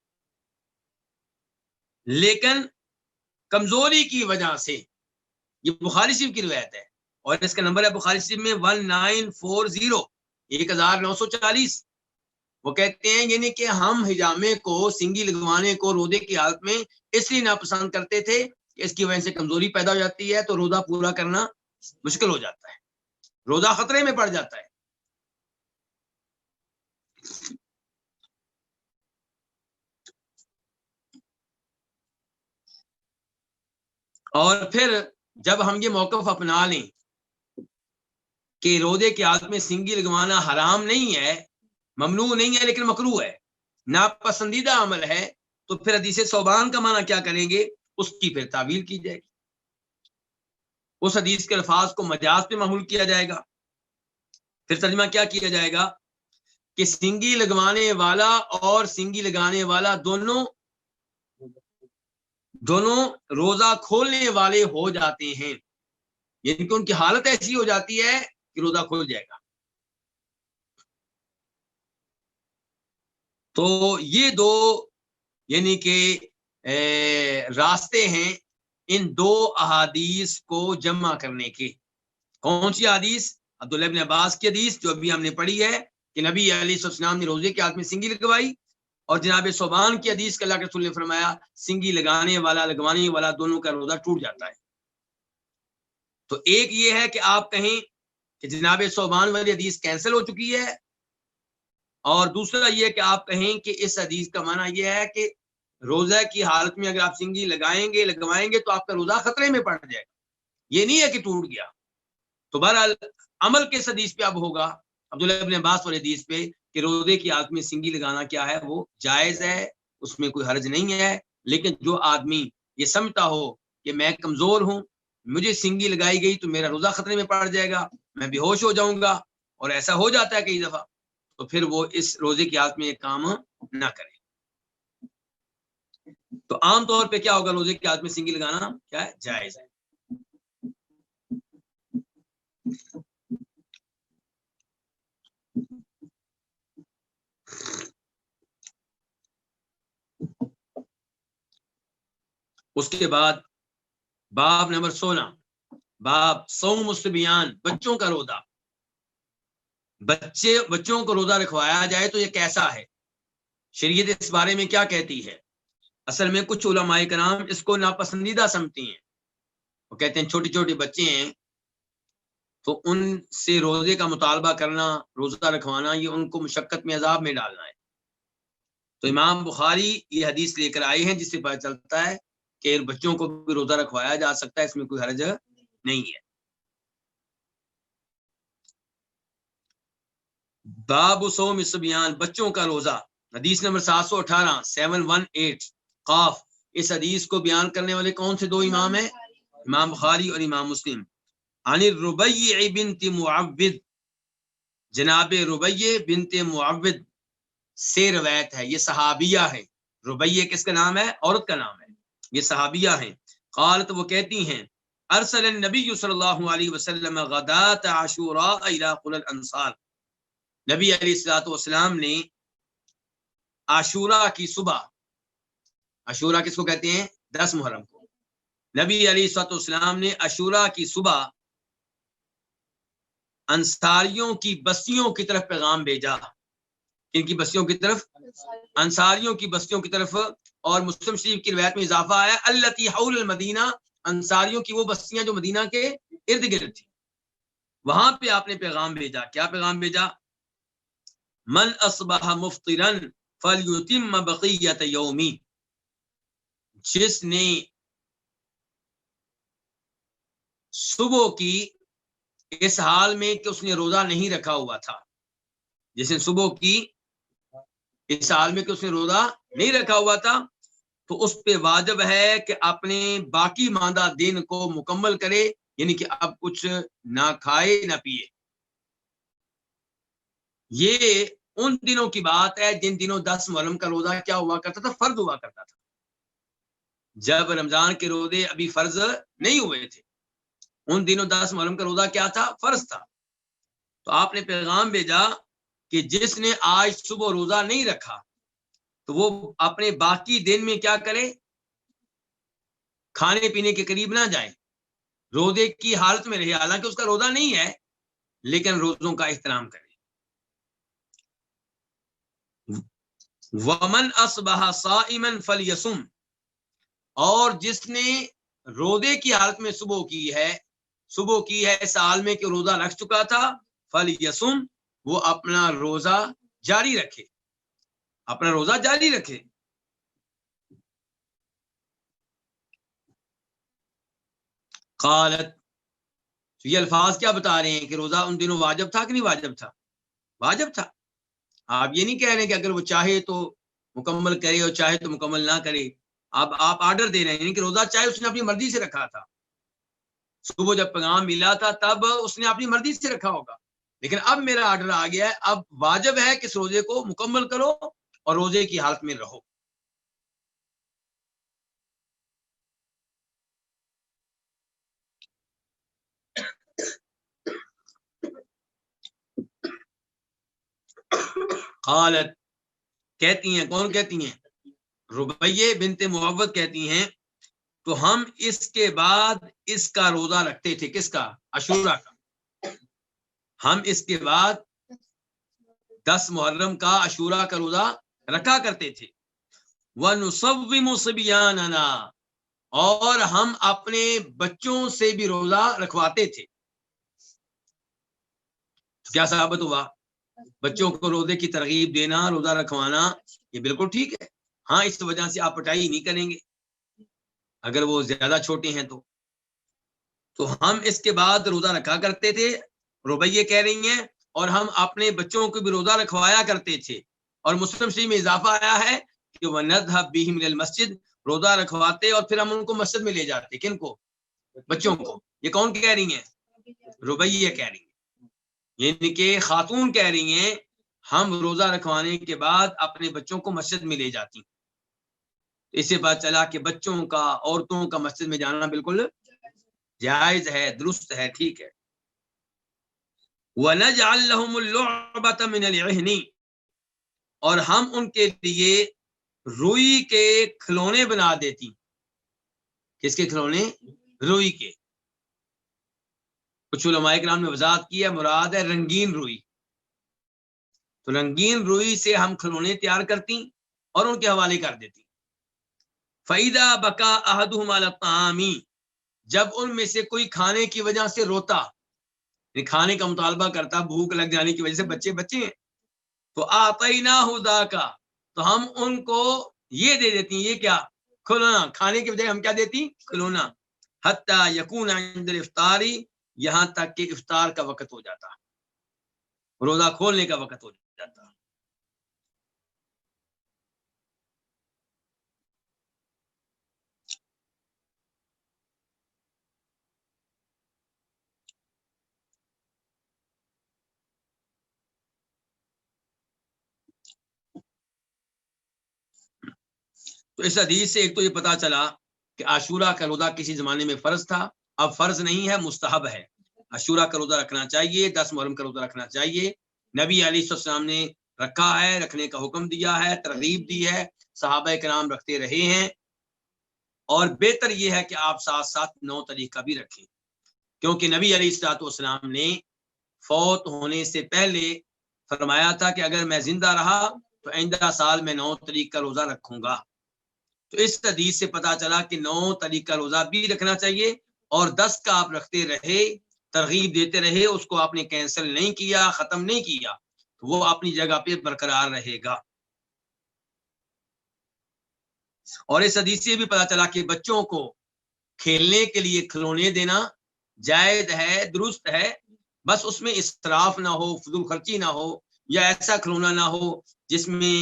لیکن کمزوری کی وجہ سے، یہ بخاری شریف کی روایت ہے، اور اس کا نمبر ہے بخاری شریف میں 1940 1940. وہ کہتے ہیں یعنی کہ ہم حجامے کو سنگی لگوانے کو روزے کی حالت میں اس لیے ناپسند کرتے تھے کہ اس کی وجہ سے کمزوری پیدا ہو جاتی ہے تو روزہ پورا کرنا مشکل ہو جاتا ہے, روزہ خطرے میں پڑ جاتا ہے. اور پھر جب ہم یہ موقف اپنا لیں کہ روزے کی حالت میں سنگی لگوانا حرام نہیں ہے, ممنوع نہیں ہے, لیکن مکروہ ہے, ناپسندیدہ عمل ہے, تو پھر حدیث ثوبان کا معنی کیا کریں گے, اس کی پھر تعویل کی جائے گی, اس حدیث کے الفاظ کو مجاز پہ محمول کیا جائے گا. پھر ترجمہ کیا کیا جائے گا کہ سنگی لگوانے والا اور سنگی لگانے والا دونوں روزہ کھولنے والے ہو جاتے ہیں, یعنی کہ ان کی حالت ایسی ہو جاتی ہے کہ روزہ کھول جائے گا. تو یہ دو یعنی کہ راستے ہیں ان دو احادیث کو جمع کرنے کے. کون سی حدیث؟ عبداللہ ابن عباس کی حدیث جو ابھی ہم نے پڑھی ہے کہ نبی علیہ السلام نے روزے کے آدمی سنگی لگوائی, اور جناب ثوبان کی حدیث کے اللہ کے رسول نے فرمایا سنگی لگانے والا دونوں کا روزہ ٹوٹ جاتا ہے. تو ایک یہ ہے کہ آپ کہیں کہ جناب ثوبان والی حدیث کینسل ہو چکی ہے, اور دوسرا یہ کہ آپ کہیں کہ اس حدیث کا معنی یہ ہے کہ روزہ کی حالت میں اگر آپ سنگی لگوائیں گے تو آپ کا روزہ خطرے میں پڑ جائے گا, یہ نہیں ہے کہ ٹوٹ گیا. تو بہرحال عمل کس حدیث پہ اب ہوگا؟ عبداللہ ابن عباس والی حدیث پہ کہ روزے کی حالت میں سنگی لگانا کیا ہے, وہ جائز ہے, اس میں کوئی حرج نہیں ہے. لیکن جو آدمی یہ سمجھتا ہو کہ میں کمزور ہوں, مجھے سنگی لگائی گئی تو میرا روزہ خطرے میں پڑ جائے گا, میں بے ہوش ہو جاؤں گا, اور ایسا ہو جاتا ہے کئی دفعہ, تو پھر وہ اس روزے کی حالت میں یہ کام نہ کرے. تو عام طور پہ کیا ہوگا, روزے کی حالت میں سنگی لگانا کیا ہے, جائز ہے. اس کے بعد باب نمبر 16 باب صوم الصبیان, بچوں کا روزہ. بچوں کو روزہ رکھوایا جائے تو یہ کیسا ہے, شریعت اس بارے میں کیا کہتی ہے؟ اصل میں کچھ علماء کرام اس کو ناپسندیدہ سمجھتی ہیں. وہ کہتے ہیں چھوٹے چھوٹے بچے ہیں تو ان سے روزے کا مطالبہ کرنا, روزہ رکھوانا, یہ ان کو مشقت میں عذاب میں ڈالنا ہے. تو امام بخاری یہ حدیث لے کر آئے ہیں جس سے پتہ چلتا ہے کہ بچوں کو بھی روزہ رکھوایا جا سکتا ہے, اس میں کوئی حرج نہیں ہے. باب صوم الصبیان, بچوں کا روزہ. حدیث نمبر 718 قاف. اس حدیث کو بیان کرنے والے کون سے دو امام ہیں؟ امام بخاری اور امام مسلم. عن الربیع بنت معوذ, جناب ربیع بنت معوذ سے روایت ہے, یہ صحابیہ ہے. ربیع کس کا نام ہے؟ عورت کا نام ہے, یہ صحابیہ ہیں. قالت, وہ کہتی ہیں ارسل النبی صلی اللہ علیہ وسلم غدات عاشوراء الى قرى الانصار, نبی علیہ الصلوۃ والسلام نے عاشورہ کی صبح, عاشورہ کس کو کہتے ہیں؟ 10 محرم کو. نبی علیہ الصلوۃ والسلام نے عاشورہ کی صبح انصاریوں کی بستیوں کی طرف پیغام بھیجا. ان کی بستیوں کی طرف؟ انصاریوں کی بستیوں کی طرف. اور مسلم شریف کی روایت میں اضافہ آیا التی حول المدینہ, انصاریوں کی وہ بستیاں جو مدینہ کے ارد گرد تھی, وہاں پہ آپ نے پیغام بھیجا. کیا پیغام بھیجا؟ من اصبح مفطرا فلیتم بقیت یومی, جس نے صبح کی اس حال میں کہ اس نے روزہ نہیں رکھا ہوا تھا, جس نے صبح کی اس حال میں کہ اس نے روزہ نہیں رکھا ہوا تھا, تو اس پہ واجب ہے کہ اپنے باقی ماندہ دن کو مکمل کرے, یعنی کہ اب کچھ نہ کھائے نہ پیے. یہ ان دنوں کی بات ہے جن دنوں 10 محرم کا روزہ کیا ہوا کرتا تھا؟ فرض ہوا کرتا تھا. جب رمضان کے روزے ابھی فرض نہیں ہوئے تھے, ان دنوں 10 محرم کا روزہ کیا تھا؟ فرض تھا. تو آپ نے پیغام بھیجا کہ جس نے آج صبح روزہ نہیں رکھا تو وہ اپنے باقی دن میں کیا کرے؟ کھانے پینے کے قریب نہ جائے. روزے کی حالت میں رہے، حالانکہ اس کا روزہ نہیں ہے، لیکن روزوں کا احترام کرے۔ ومن اصبح صائما فلیصم، اور جس نے روزے کی حالت میں صبح کی ہے اس حال میں کہ روزہ رکھ چکا تھا، فلیصم، وہ اپنا روزہ جاری رکھے، قالت، تو یہ الفاظ کیا بتا رہے ہیں کہ روزہ ان دنوں واجب تھا کہ نہیں واجب تھا؟ واجب تھا۔ آپ یہ نہیں کہہ رہے کہ اگر وہ چاہے تو مکمل کرے اور چاہے تو مکمل نہ کرے، آپ آرڈر دے رہے ہیں کہ روزہ چاہے اس نے اپنی مرضی سے رکھا تھا، صبح جب پیغام ملا تھا تب اس نے اپنی مرضی سے رکھا ہوگا، لیکن اب میرا آرڈر آ گیا ہے، اب واجب ہے کہ اس روزے کو مکمل کرو اور روزے کی حالت میں رہو۔ قالت، کہتی ہیں، کون کہتی ہیں؟ ربیہ بنت معوذ کہتی ہیں، تو ہم اس کے بعد اس کا روزہ رکھتے تھے، کس کا؟ عاشورہ کا۔ ہم اس کے بعد 10 محرم کا عاشورہ کا روزہ رکھا کرتے تھے۔ وَنُصَوِّمُ صِبْيَانَنَا، اور ہم اپنے بچوں سے بھی روزہ رکھواتے تھے۔ کیا ثابت ہوا؟ بچوں کو روزے کی ترغیب دینا، روزہ رکھوانا، یہ بالکل ٹھیک ہے۔ ہاں، اس وجہ سے آپ پٹائی نہیں کریں گے اگر وہ زیادہ چھوٹے ہیں تو ہم اس کے بعد روزہ رکھا کرتے تھے، ربیہ کہہ رہی ہیں، اور ہم اپنے بچوں کو بھی روزہ رکھوایا کرتے تھے۔ اور مسلم شریف میں اضافہ آیا ہے کہ وَنَذْهَبْ بِهِمْ إِلَى الْمَسْجِدِ، روزہ رکھواتے اور پھر ہم ان کو مسجد میں لے جاتے۔ کن کو؟ بچوں کو۔ یہ کون کہہ رہی ہیں؟ ربیہ کہہ رہی ہیں، یعنی کہ خاتون کہہ رہی ہیں ہم روزہ رکھوانے کے بعد اپنے بچوں کو مسجد میں لے جاتی۔ اس سے پتہ چلا کہ بچوں کا، عورتوں کا مسجد میں جانا بالکل جائز ہے، درست ہے، ٹھیک ہے۔ وَنَجْعَلْ لَهُمُ اللُّعْبَةَ مِنَ الْعِهْنِ، اور ہم ان کے لیے روئی کے کھلونے بنا دیتی۔ کس کے کھلونے؟ روئی کے۔ کچھ علماء کرام نے وضاحت کی ہے، مراد ہے رنگین روئی۔ تو رنگین روئی سے ہم کھلونے تیار کرتی اور ان کے حوالے کر دیتی۔ فَإِذَا بَكَى أَحَدُهُمْ عَلَى الطَّعَامِ، جب ان میں سے کوئی کھانے کی وجہ سے روتا، کھانے کا مطالبہ کرتا، بھوک لگ جانے کی وجہ سے، بچے ہیں، تو آتَيْنَاهُ ذَاكَ، تو ہم ان کو یہ دے دیتی ہیں، یہ کیا؟ کھلونا۔ کھانے کی بجائے ہم کیا دیتی؟ کھلونا۔ حَتَّى يَكُونَ عِندَ الْإِفْطَارِ، یہاں تک کہ افطار کا وقت ہو جاتا، روزہ کھولنے کا وقت ہو جاتا۔ تو اس حدیث سے ایک تو یہ پتا چلا کہ عاشورہ کا روزہ کسی زمانے میں فرض تھا، اب فرض نہیں ہے، مستحب ہے۔ عاشورہ کا روزہ رکھنا چاہیے، 10 محرم کا روزہ رکھنا چاہیے۔ نبی علیہ السلام نے رکھا ہے، رکھنے کا حکم دیا ہے، ترغیب دی ہے، صحابہ کرام رکھتے رہے ہیں، اور بہتر یہ ہے کہ آپ ساتھ ساتھ 9 تاریخ کا بھی رکھیں، کیونکہ نبی علیہ السلام نے فوت ہونے سے پہلے فرمایا تھا کہ اگر میں زندہ رہا تو آئندہ سال میں 9 تاریخ کا روزہ رکھوں گا۔ تو اس حدیث سے پتا چلا کہ 9 تاریخ کا روزہ بھی رکھنا چاہیے، اور 10 کا آپ رکھتے رہے، ترغیب دیتے رہے، اس کو آپ نے کینسل نہیں کیا، ختم نہیں کیا، تو وہ اپنی جگہ پہ برقرار رہے گا۔ اور اس حدیث سے بھی پتا چلا کہ بچوں کو کھیلنے کے لیے کھلونے دینا جائز ہے، درست ہے، بس اس میں اسراف نہ ہو، فضول خرچی نہ ہو، یا ایسا کھلونا نہ ہو جس میں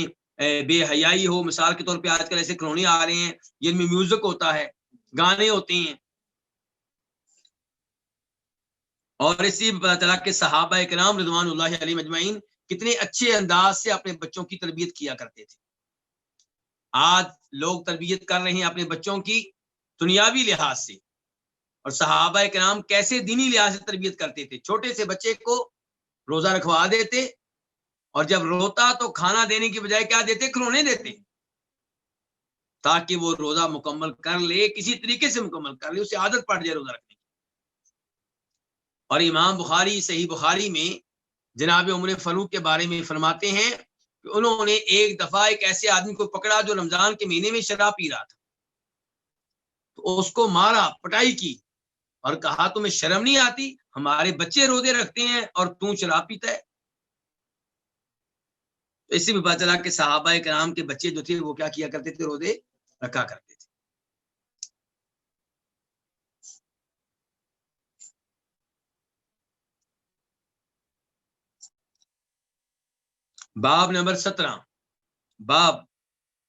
بے حیائی ہو۔ مثال کے طور پہ آج کل ایسے کھلونے آ رہے ہیں جن میں میوزک ہوتا ہے، گانے ہوتے ہیں، اور اسی بھی پتا چلا کہ صحابہ کرام رضوان اللہ علیہم اجمعین کتنے اچھے انداز سے اپنے بچوں کی تربیت کیا کرتے تھے۔ آج لوگ تربیت کر رہے ہیں اپنے بچوں کی دنیاوی لحاظ سے، اور صحابہ کرام کیسے دینی لحاظ سے تربیت کرتے تھے۔ چھوٹے سے بچے کو روزہ رکھوا دیتے، اور جب روتا تو کھانا دینے کی بجائے کیا دیتے؟ کھلونے دیتے، تاکہ وہ روزہ مکمل کر لے، کسی طریقے سے مکمل کر لے، اسے عادت پڑ جائے روزہ رکھنے کی۔ اور امام بخاری صحیح بخاری میں جناب عمر فاروق کے بارے میں فرماتے ہیں کہ انہوں نے ایک دفعہ ایک ایسے آدمی کو پکڑا جو رمضان کے مہینے میں شراب پی رہا تھا، تو اس کو مارا، پٹائی کی اور کہا تمہیں شرم نہیں آتی، ہمارے بچے روزے رکھتے ہیں اور تم شراب پیتا ہے۔ تو اس سے بھی پتا چلا کہ صحابہ کرام کے بچے جو تھے وہ کیا کیا کرتے تھے، روزے رکھا کرتے تھے۔ باب نمبر 17، باب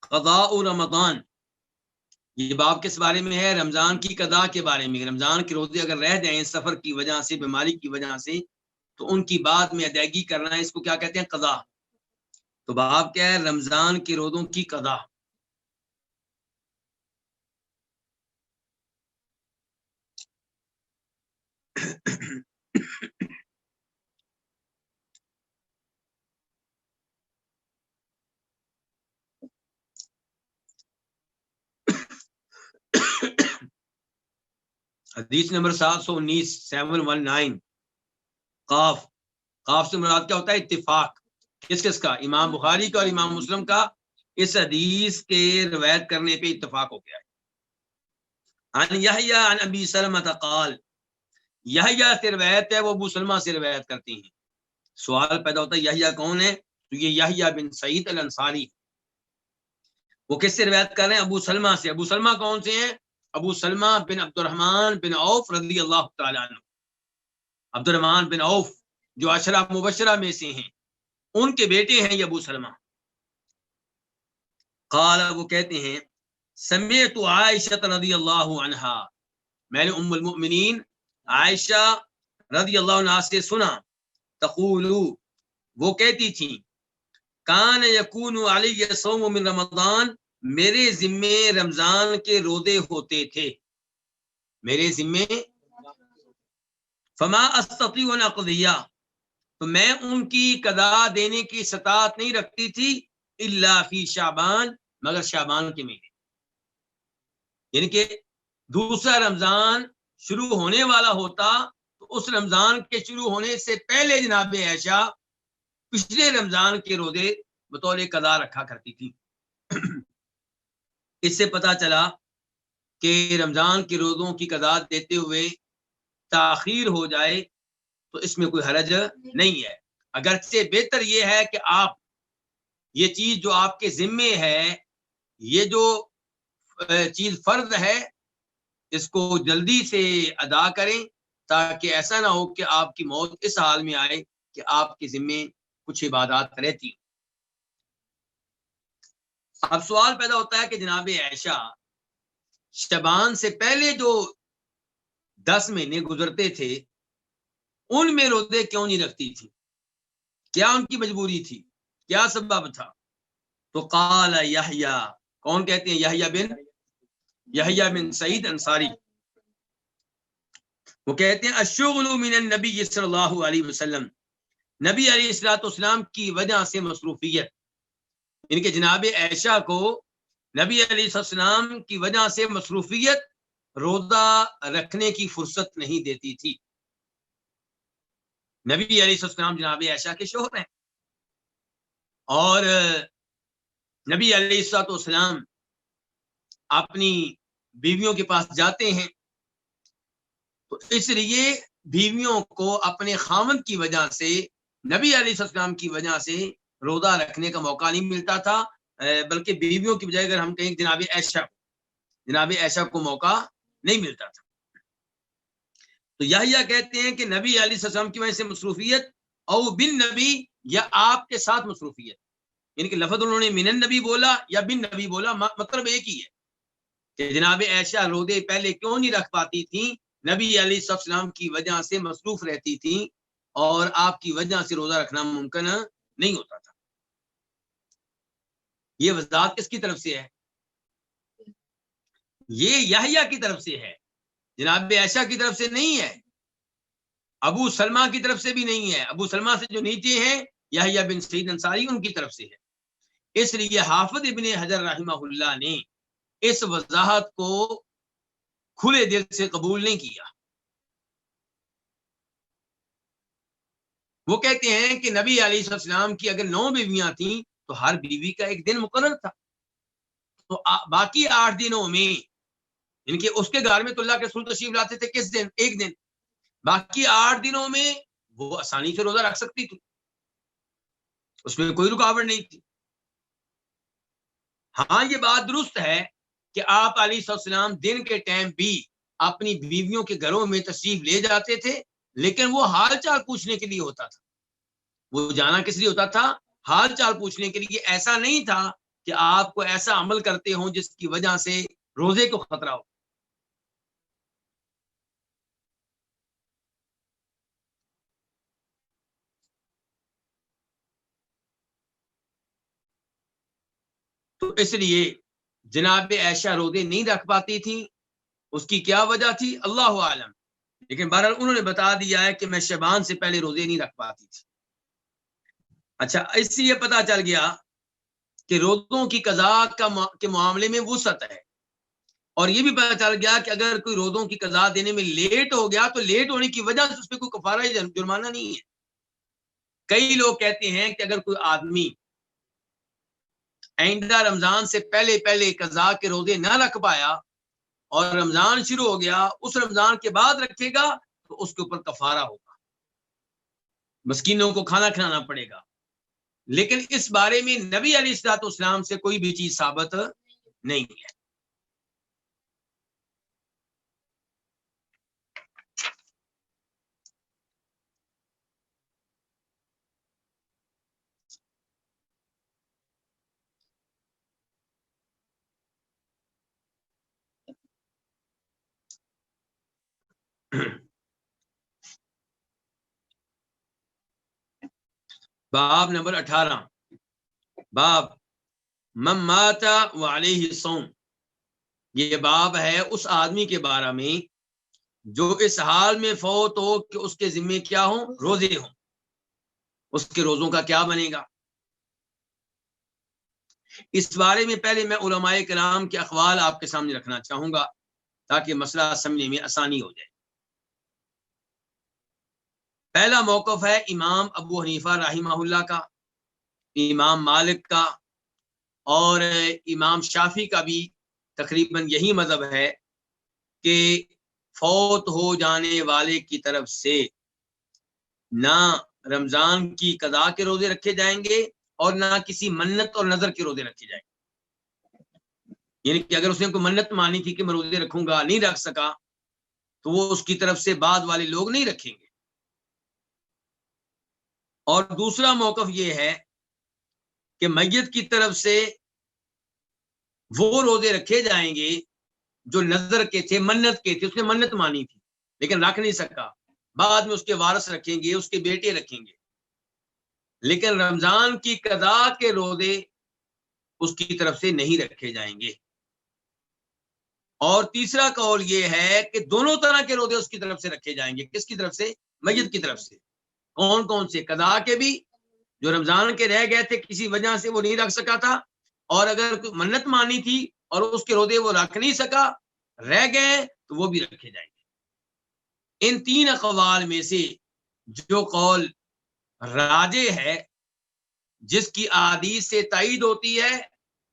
قضاء رمضان۔ یہ باب کس بارے میں ہے؟ رمضان کی قضاء کے بارے میں۔ رمضان کے روزے اگر رہ جائیں سفر کی وجہ سے، بیماری کی وجہ سے، تو ان کی بعد میں ادائیگی کرنا ہے، اس کو کیا کہتے ہیں؟ قضاء۔ تو باب کیا ہے؟ رمضان کے روزوں کی قضاء۔ حدیث نمبر 719 719 قاف۔ قاف سے مراد کیا ہوتا ہے؟ اتفاق۔ کس کس کا؟ امام بخاری کا اور امام مسلم کا اس حدیث کے روایت کرنے پہ اتفاق ہو گیا ہے۔ عن یحییٰ عن ابی سلمہ قال، یحییٰ سے روایت ہے، وہ ابو سلمہ سے روایت کرتی ہیں۔ سوال پیدا ہوتا ہے یحییٰ کون ہے؟ تو یہ یحییٰ بن سعید الانصاری۔ وہ کس سے روایت کر رہے ہیں؟ ابو سلمہ سے۔ ابو سلمہ کون سے ہیں؟ ابو سلمہ بن عبد الرحمن بن عوف رضی اللہ تعالیٰ عنہ۔ عبد الرحمن بن عوف جو عشرہ مبشرہ میں سے ہیں، ان کے بیٹے ہیں یہ ابو سلمہ۔ قال، وہ کہتے ہیں، سمعت عائشہ رضی اللہ عنہا، میں نے ام المؤمنین عائشہ رضی اللہ عنہا سے سنا، تقول، وہ کہتی تھیں، کان یکون علی صوم من رمضان، میرے ذمے رمضان کے روزے ہوتے تھے، میرے ذمے، فما استطیع ان اقضیہ، تو میں ان کی قضا دینے کی استطاعت نہیں رکھتی تھی، الا فی شعبان، مگر شعبان کے مہینے، یعنی کہ دوسرا رمضان شروع ہونے والا ہوتا تو اس رمضان کے شروع ہونے سے پہلے جناب عائشہ پچھلے رمضان کے روزے بطور قضا رکھا کرتی تھی۔ اس سے پتا چلا کہ رمضان کے روزوں کی قضا دیتے ہوئے تاخیر ہو جائے تو اس میں کوئی حرج نہیں ہے، اگرچہ بہتر یہ ہے کہ آپ یہ چیز جو آپ کے ذمے ہے، یہ جو چیز فرض ہے، اس کو جلدی سے ادا کریں، تاکہ ایسا نہ ہو کہ آپ کی موت اس حال میں آئے کہ آپ کے ذمے کچھ عبادات رہتی۔ اب سوال پیدا ہوتا ہے کہ جناب عائشہ شعبان سے پہلے جو 10 مہینے گزرتے تھے ان میں روزے کیوں نہیں رکھتی تھی؟ کیا ان کی مجبوری تھی؟ کیا سبب تھا؟ تو قال یحییٰ، کون کہتے ہیں؟ یحییٰ بن سعید انصاری، وہ کہتے ہیں، الشغل من النبی صلی اللہ علیہ وسلم، نبی علیہ الصلوۃ والسلام کی وجہ سے مصروفیت، یعنی کہ جناب عائشہ کو نبی علیہ السلام کی وجہ سے مصروفیت روزہ رکھنے کی فرصت نہیں دیتی تھی۔ نبی علیہ السلام جناب عائشہ کے شوہر ہیں، اور نبی علیہ السلام اپنی بیویوں کے پاس جاتے ہیں، تو اس لیے بیویوں کو اپنے خاوند کی وجہ سے، نبی علیہ السلام کی وجہ سے روزہ رکھنے کا موقع نہیں ملتا تھا، بلکہ بیویوں کی بجائے اگر ہم کہیں جناب عائشہ کو موقع نہیں ملتا تھا۔ تو یحییٰ کہتے ہیں کہ نبی علیہ السلام کی وجہ سے مصروفیت، او بن نبی، یا آپ کے ساتھ مصروفیت، یعنی کہ لفظ انہوں نے من النبی بولا یا بن نبی بولا، مطلب ایک ہی ہے کہ جناب عائشہ روزے پہلے کیوں نہیں رکھ پاتی تھیں؟ نبی علیہ السلام کی وجہ سے مصروف رہتی تھیں، اور آپ کی وجہ سے روزہ رکھنا ممکن نہیں ہوتا تھا۔ یہ وضاحت کس کی طرف سے ہے؟ یہ یحییٰ کی طرف سے ہے، جناب عائشہ کی طرف سے نہیں ہے، ابو سلمہ کی طرف سے بھی نہیں ہے۔ ابو سلمہ سے جو نیچے ہیں یحییٰ بن سعید انصاری، ان کی طرف سے ہے۔ اس لیے حافظ ابن حجر رحمہ اللہ نے اس وضاحت کو کھلے دل سے قبول نہیں کیا۔ وہ کہتے ہیں کہ نبی علیہ السلام کی اگر 9 بیویاں تھیں تو ہر بیوی کا ایک دن مقرر تھا، تو باقی 8 دنوں میں ان کے اس کے گھر میں تو اللہ کے رسول تشریف لاتے تھے کس دن؟ ایک دن، باقی 8 دنوں میں وہ آسانی سے روزہ رکھ سکتی تھی، اس میں کوئی رکاوٹ نہیں تھی۔ ہاں یہ بات درست ہے کہ آپ علیہ السلام دن کے ٹائم بھی اپنی بیویوں کے گھروں میں تشریف لے جاتے تھے، لیکن وہ حال چال پوچھنے کے لیے ہوتا تھا، وہ جانا کس لیے ہوتا تھا؟ حال چال پوچھنے کے لیے، ایسا نہیں تھا کہ آپ کو ایسا عمل کرتے ہوں جس کی وجہ سے روزے کو خطرہ ہو۔ تو اس لیے جناب عائشہ روزے نہیں رکھ پاتی تھی، اس کی کیا وجہ تھی اللہ عالم، لیکن بہرحال انہوں نے بتا دیا ہے کہ میں شعبان سے پہلے روزے نہیں رکھ پاتی تھی۔ اچھا، اس سے یہ پتا چل گیا کہ روزوں کی قضا کے معاملے میں وسعت ہے، اور یہ بھی پتا چل گیا کہ اگر کوئی روزوں کی قضا دینے میں لیٹ ہو گیا تو لیٹ ہونے کی وجہ سے اس پہ کوئی کفارہ یا جرمانہ نہیں ہے۔ کئی لوگ کہتے ہیں کہ اگر کوئی آدمی آئندہ رمضان سے پہلے پہلے قضا کے روزے نہ رکھ پایا اور رمضان شروع ہو گیا، اس رمضان کے بعد رکھے گا تو اس کے اوپر کفارہ ہوگا، مسکینوں کو کھانا کھلانا پڑے گا، لیکن اس بارے میں نبی علیہ الصلوۃ والسلام سے کوئی بھی چیز ثابت نہیں ہے۔ باب نمبر 18، باب من مات وعلیہ الصوم، یہ باب ہے اس آدمی کے بارے میں جو اس حال میں فوت ہو کہ اس کے ذمے کیا ہوں؟ روزے ہوں، اس کے روزوں کا کیا بنے گا؟ اس بارے میں پہلے میں علماء کرام کے اقوال آپ کے سامنے رکھنا چاہوں گا تاکہ مسئلہ سمجھنے میں آسانی ہو جائے۔ پہلا موقف ہے امام ابو حنیفہ رحمہ اللہ کا، امام مالک کا، اور امام شافی کا بھی تقریباً یہی مذہب ہے کہ فوت ہو جانے والے کی طرف سے نہ رمضان کی قضا کے روزے رکھے جائیں گے اور نہ کسی منت اور نظر کے روزے رکھے جائیں گے، یعنی کہ اگر اس نے کوئی منت مانی تھی کہ میں روزے رکھوں گا، نہیں رکھ سکا، تو وہ اس کی طرف سے بعد والے لوگ نہیں رکھیں گے۔ اور دوسرا موقف یہ ہے کہ میت کی طرف سے وہ روزے رکھے جائیں گے جو نظر کے تھے، منت کے تھے، اس نے منت مانی تھی لیکن رکھ نہیں سکا، بعد میں اس کے وارث رکھیں گے، اس کے بیٹے رکھیں گے، لیکن رمضان کی قضا کے روزے اس کی طرف سے نہیں رکھے جائیں گے۔ اور تیسرا قول یہ ہے کہ دونوں طرح کے روزے اس کی طرف سے رکھے جائیں گے۔ کس کی طرف سے؟ میت کی طرف سے۔ کون کون سے؟ قضا کے بھی، جو رمضان کے رہ گئے تھے کسی وجہ سے وہ نہیں رکھ سکا تھا، اور اگر منت مانی تھی اور اس کے روزے وہ رکھ نہیں سکا، رہ گئے، تو وہ بھی رکھے جائیں گے۔ ان تین اقوال میں سے جو قول راجح ہے، جس کی احادیث سے تائید ہوتی ہے،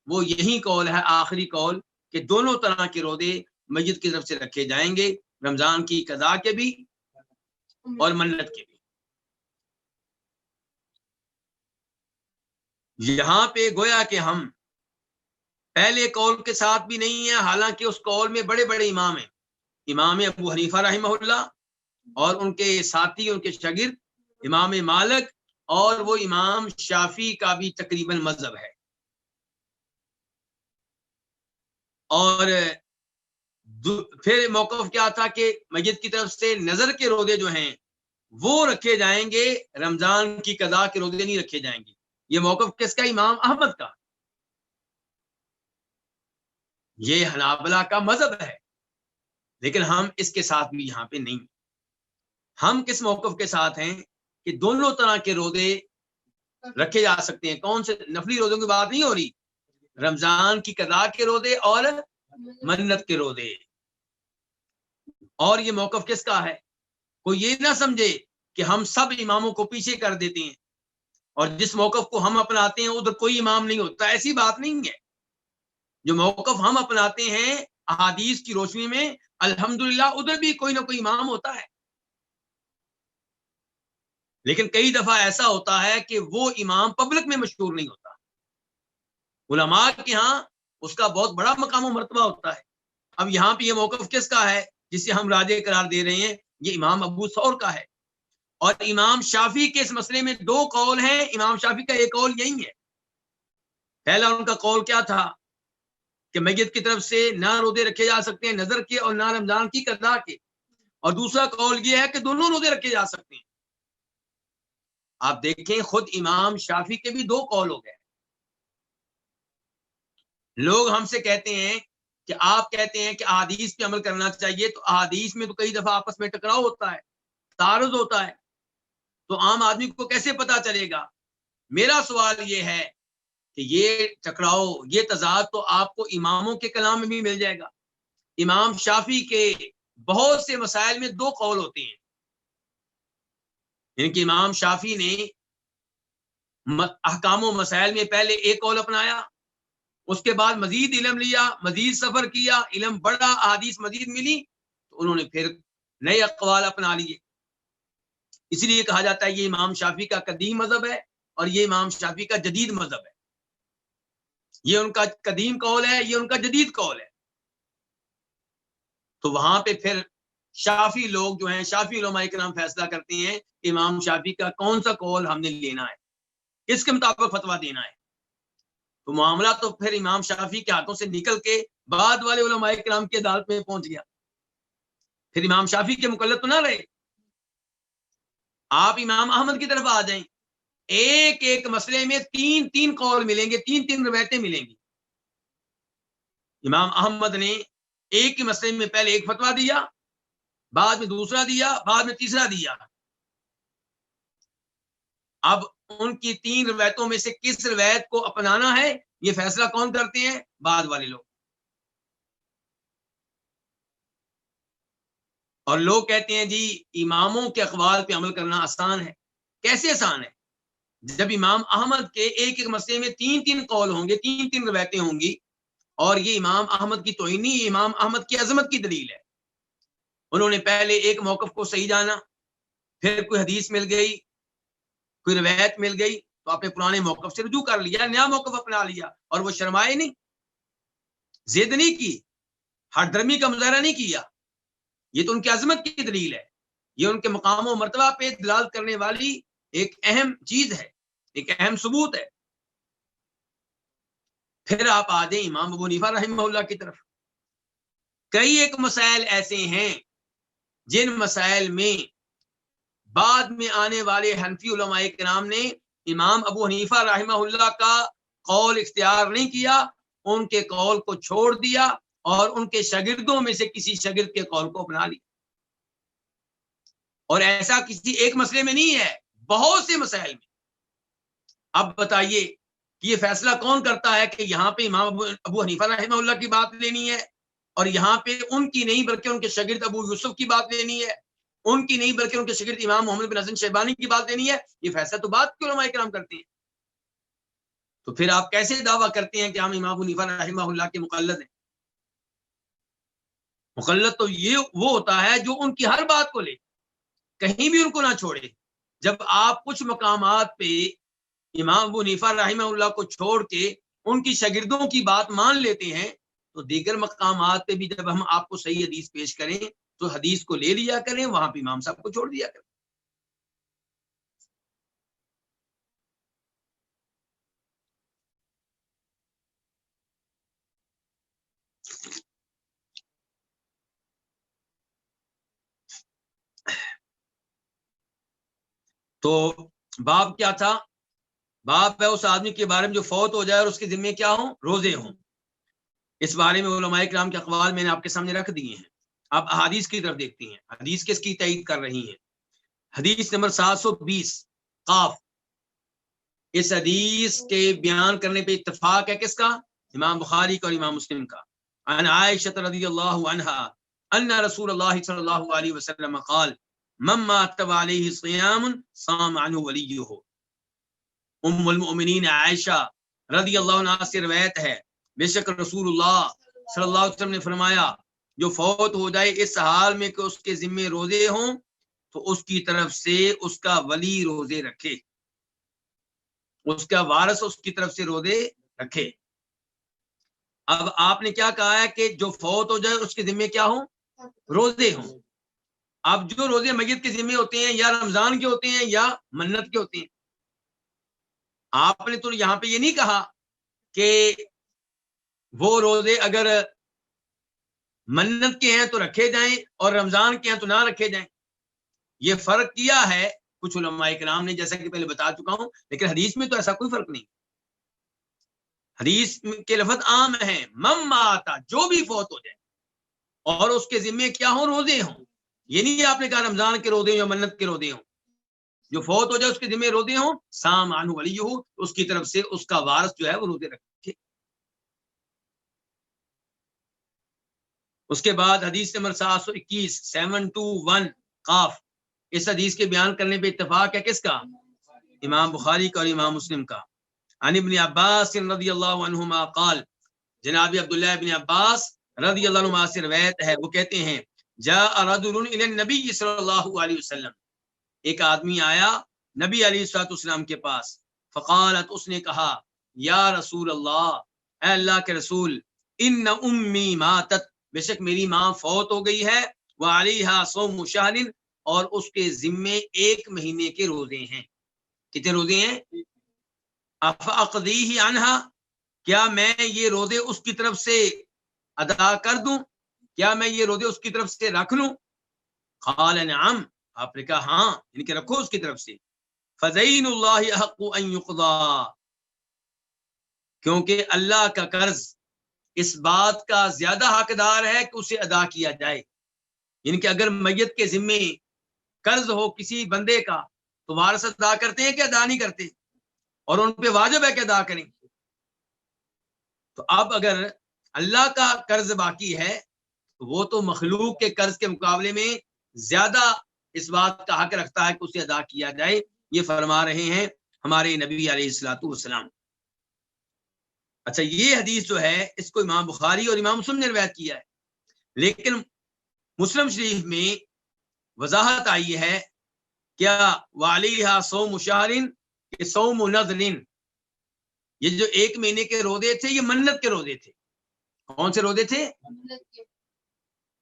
وہ یہی قول ہے، آخری قول، کہ دونوں طرح کے روزے میت کی طرف سے رکھے جائیں گے، رمضان کی قضا کے بھی اور منت کے بھی۔ یہاں پہ گویا کہ ہم پہلے قول کے ساتھ بھی نہیں ہیں، حالانکہ اس قول میں بڑے بڑے امام ہیں، امام ابو حنیفہ رحمہ اللہ اور ان کے ساتھی، ان کے شاگرد امام مالک، اور وہ امام شافی کا بھی تقریباً مذہب ہے۔ اور پھر موقف کیا تھا کہ میت کی طرف سے نظر کے روزے جو ہیں وہ رکھے جائیں گے، رمضان کی قضا کے روزے نہیں رکھے جائیں گے۔ یہ موقف کس کا؟ امام احمد کا۔ یہ حنابلہ کا مذہب ہے، لیکن ہم اس کے ساتھ بھی یہاں پہ نہیں۔ ہم کس موقف کے ساتھ ہیں کہ دونوں طرح کے روزے رکھے جا سکتے ہیں۔ کون سے؟ نفلی روزوں کی بات نہیں ہو رہی، رمضان کی قضا کے روزے اور منت کے روزے۔ اور یہ موقف کس کا ہے؟ کوئی یہ نہ سمجھے کہ ہم سب اماموں کو پیچھے کر دیتے ہیں اور جس موقف کو ہم اپناتے ہیں ادھر کوئی امام نہیں ہوتا. ایسی بات نہیں ہے. جو موقف ہم اپناتے ہیں احادیث کی روشنی میں الحمدللہ ادھر بھی کوئی نہ کوئی امام ہوتا ہے. لیکن کئی دفعہ ایسا ہوتا ہے کہ وہ امام پبلک میں مشہور نہیں ہوتا. علماء کے ہاں اس کا بہت بڑا مقام و مرتبہ ہوتا ہے. اب یہاں پہ یہ موقف کس کا ہے جسے ہم راجے قرار دے رہے ہیں؟ یہ امام ابو ثور کا ہے. اور امام شافعی کے اس مسئلے میں دو قول ہیں. امام شافعی کا ایک قول یہی ہے. پہلا ان کا قول کیا تھا کہ میت کی طرف سے نہ روزے رکھے جا سکتے ہیں نظر کے اور نہ رمضان کی قضا کے. اور دوسرا قول یہ ہے کہ دونوں روزے رکھے جا سکتے ہیں. آپ دیکھیں خود امام شافعی کے بھی دو قول ہو گئے. لوگ ہم سے کہتے ہیں کہ آپ کہتے ہیں کہ احادیث پہ عمل کرنا چاہیے, تو احادیث میں تو کئی دفعہ آپس میں ٹکراؤ ہوتا ہے, تعارض ہوتا ہے, تو عام آدمی کو کیسے پتا چلے گا؟ میرا سوال یہ ہے کہ یہ ٹکراؤ, یہ تضاد تو آپ کو اماموں کے کلام میں بھی مل جائے گا. امام شافعی کے بہت سے مسائل میں دو قول ہوتے ہیں. یعنی کہ امام شافعی نے احکام و مسائل میں پہلے ایک قول اپنایا, اس کے بعد مزید علم لیا, مزید سفر کیا, علم بڑا, احادیث مزید ملی, تو انہوں نے پھر نئے اقوال اپنا لیے. اس لیے کہا جاتا ہے یہ امام شافعی کا قدیم مذہب ہے اور یہ امام شافعی کا جدید مذہب ہے. یہ ان کا قدیم قول ہے, یہ ان کا جدید قول ہے. تو وہاں پہ پھر شافعی لوگ جو ہیں, شافعی علماء کرام فیصلہ کرتے ہیں امام شافعی کا کون سا قول ہم نے لینا ہے, اس کے مطابق فتویٰ دینا ہے. تو معاملہ تو پھر امام شافعی کے ہاتھوں سے نکل کے بعد والے علماء کرام کی عدالت میں پہنچ گیا. پھر امام شافعی کے مقلد تو نہ رہے. آپ امام احمد کی طرف آ جائیں, ایک ایک مسئلے میں تین تین قول ملیں گے, تین تین روایتیں ملیں گی. امام احمد نے ایک ہی مسئلے میں پہلے ایک فتویٰ دیا, بعد میں دوسرا دیا, بعد میں تیسرا دیا. اب ان کی تین روایتوں میں سے کس روایت کو اپنانا ہے یہ فیصلہ کون کرتے ہیں؟ بعد والے لوگ. اور لوگ کہتے ہیں جی اماموں کے اقوال پہ عمل کرنا آسان ہے. کیسے آسان ہے؟ جب امام احمد کے ایک ایک مسئلے میں تین تین قول ہوں گے, تین تین روایتیں ہوں گی, اور یہ امام احمد کی توہین نہیں, یہ امام احمد کی عظمت کی دلیل ہے. انہوں نے پہلے ایک موقف کو صحیح جانا, پھر کوئی حدیث مل گئی, کوئی روایت مل گئی, تو آپ نے پرانے موقف سے رجوع کر لیا, نیا موقف اپنا لیا, اور وہ شرمائے نہیں, ضد نہیں کی, ہر درمی کا مظاہرہ نہیں کیا. یہ تو ان کی عظمت کی دلیل ہے, یہ ان کے مقام و مرتبہ پہ دلالت کرنے والی ایک اہم چیز ہے, ایک اہم ثبوت ہے. پھر آپ آ جائیں امام ابو حنیفہ رحمہ اللہ کی طرف. کئی ایک مسائل ایسے ہیں جن مسائل میں بعد میں آنے والے حنفی علماء کرام نے امام ابو حنیفہ رحمہ اللہ کا قول اختیار نہیں کیا, ان کے قول کو چھوڑ دیا اور ان کے شاگردوں میں سے کسی شاگرد کے قول کو اپنا لیا. اور ایسا کسی ایک مسئلے میں نہیں ہے, بہت سے مسائل میں. اب بتائیے کہ یہ فیصلہ کون کرتا ہے کہ یہاں پہ امام ابو حنیفہ رحمہ اللہ کی بات لینی ہے, اور یہاں پہ ان کی نہیں بلکہ ان کے شاگرد ابو یوسف کی بات لینی ہے, ان کی نہیں بلکہ ان کے شاگرد امام محمد بن حسن شیبانی کی بات لینی ہے؟ یہ فیصلہ تو بعد کے علماء کرام کرتے ہیں. تو پھر آپ کیسے دعویٰ کرتے ہیں کہ ہم امام ابو حنیفہ رحمہ اللہ کے مقلد ہیں؟ مقلد تو یہ وہ ہوتا ہے جو ان کی ہر بات کو لے, کہیں بھی ان کو نہ چھوڑے. جب آپ کچھ مقامات پہ امام ابو حنیفہ رحمہ اللہ کو چھوڑ کے ان کی شاگردوں کی بات مان لیتے ہیں, تو دیگر مقامات پہ بھی جب ہم آپ کو صحیح حدیث پیش کریں تو حدیث کو لے لیا کریں, وہاں پہ امام صاحب کو چھوڑ دیا کریں. تو باب کیا تھا؟ باب ہے اس آدمی کے بارے میں جو فوت ہو جائے اور اس کے ذمے کیا ہوں؟ روزے ہوں. اس بارے میں علماء کرام کے اقوال میں نے آپ کے سامنے رکھ دیے ہیں. اب احادیث کی طرف دیکھتی ہیں, حدیث کس کی تائید کر رہی ہیں. حدیث نمبر 720 قاف. اس حدیث کے بیان کرنے پہ اتفاق ہے کس کا؟ امام بخاری کا اور امام مسلم کا. عن عائشہ رضی اللہ عنہا ان رسول اللہ صلی اللہ علیہ وسلم قال, من مات علیہ صیام صام عنہ ولیہ. ام المؤمنین عائشہ رضی اللہ عنہا سے روایت ہے بے شک رسول اللہ صلی اللہ علیہ وسلم نے فرمایا جو فوت ہو جائے اس حال میں کہ اس کے ذمے روزے ہوں تو اس کی طرف سے اس کا ولی روزے رکھے, اس کا وارث اس کی طرف سے روزے رکھے. اب آپ نے کیا کہا ہے کہ جو فوت ہو جائے اس کے ذمے کیا ہوں؟ روزے ہوں. اب جو روزے میت کے ذمے ہوتے ہیں یا رمضان کے ہوتے ہیں یا منت کے ہوتے ہیں. آپ نے تو یہاں پہ یہ نہیں کہا کہ وہ روزے اگر منت کے ہیں تو رکھے جائیں اور رمضان کے ہیں تو نہ رکھے جائیں. یہ فرق کیا ہے کچھ علماء کرام نے, جیسا کہ پہلے بتا چکا ہوں, لیکن حدیث میں تو ایسا کوئی فرق نہیں. حدیث کے لفظ عام ہیں, من مات, جو بھی فوت ہو جائے اور اس کے ذمے کیا ہوں؟ روزے ہوں. یہ نہیں آپ نے کہا رمضان کے روزے ہوں یا منت کے روزے ہوں. جو فوت ہو جائے اس کے ذمے روزے ہوں, صام عنہ ولیہ, اس کی طرف سے اس کا وارث جو ہے وہ روزے رکھے. اس کے بعد حدیث نمبر 721 721 قاف, اس حدیث کے بیان کرنے پہ اتفاق ہے کس کا؟ امام بخاری کا اور امام مسلم کا. عن ابن عباس رضی اللہ عنہما قال, جناب عبداللہ ابن عباس رضی اللہ عنہما سے روایت ہے, وہ کہتے ہیں جاء رجل الی النبی صلی اللہ علیہ وسلم, ایک آدمی آیا نبی علیہ الصلوۃ والسلام کے پاس. فقالت, اس نے کہا یا رسول اللہ, اے اللہ کے رسول, ان امی ماتت, بے شک میری ماں فوت ہو گئی ہے, وعلیہا صوم شہر, اور اس کے ذمے 1 مہینے کے روزے ہیں. کتنے روزے ہیں؟ افاقضیہ عنہا, کیا میں یہ روزے اس کی طرف سے ادا کر دوں, کیا میں یہ روزے اس کی طرف سے رکھ لوں؟ قال نعم, آپ نے کہا ہاں, ان کے رکھو اس کی طرف سے. فدین اللہ احق ان یقضى, کیونکہ اللہ کا قرض اس بات کا زیادہ حقدار ہے کہ اسے ادا کیا جائے. یعنی کہ اگر میت کے ذمے قرض ہو کسی بندے کا تو وارث ادا کرتے ہیں کہ ادا نہیں کرتے, اور ان پہ واجب ہے کہ ادا کریں. تو اب اگر اللہ کا قرض باقی ہے تو وہ تو مخلوق کے قرض کے مقابلے میں زیادہ اس بات کا حق رکھتا ہے کہ اسے ادا کیا جائے. یہ فرما رہے ہیں ہمارے نبی علیہ الصلوۃ والسلام. اچھا, یہ حدیث جو ہے اس کو امام بخاری اور امام مسلم نے روایت کیا ہے, لیکن مسلم شریف میں وضاحت آئی ہے کیا وعلیہا صوم شہر, صوم نذر, یہ جو 1 مہینے کے روزے تھے یہ منت کے روزے تھے. کون سے روزے تھے؟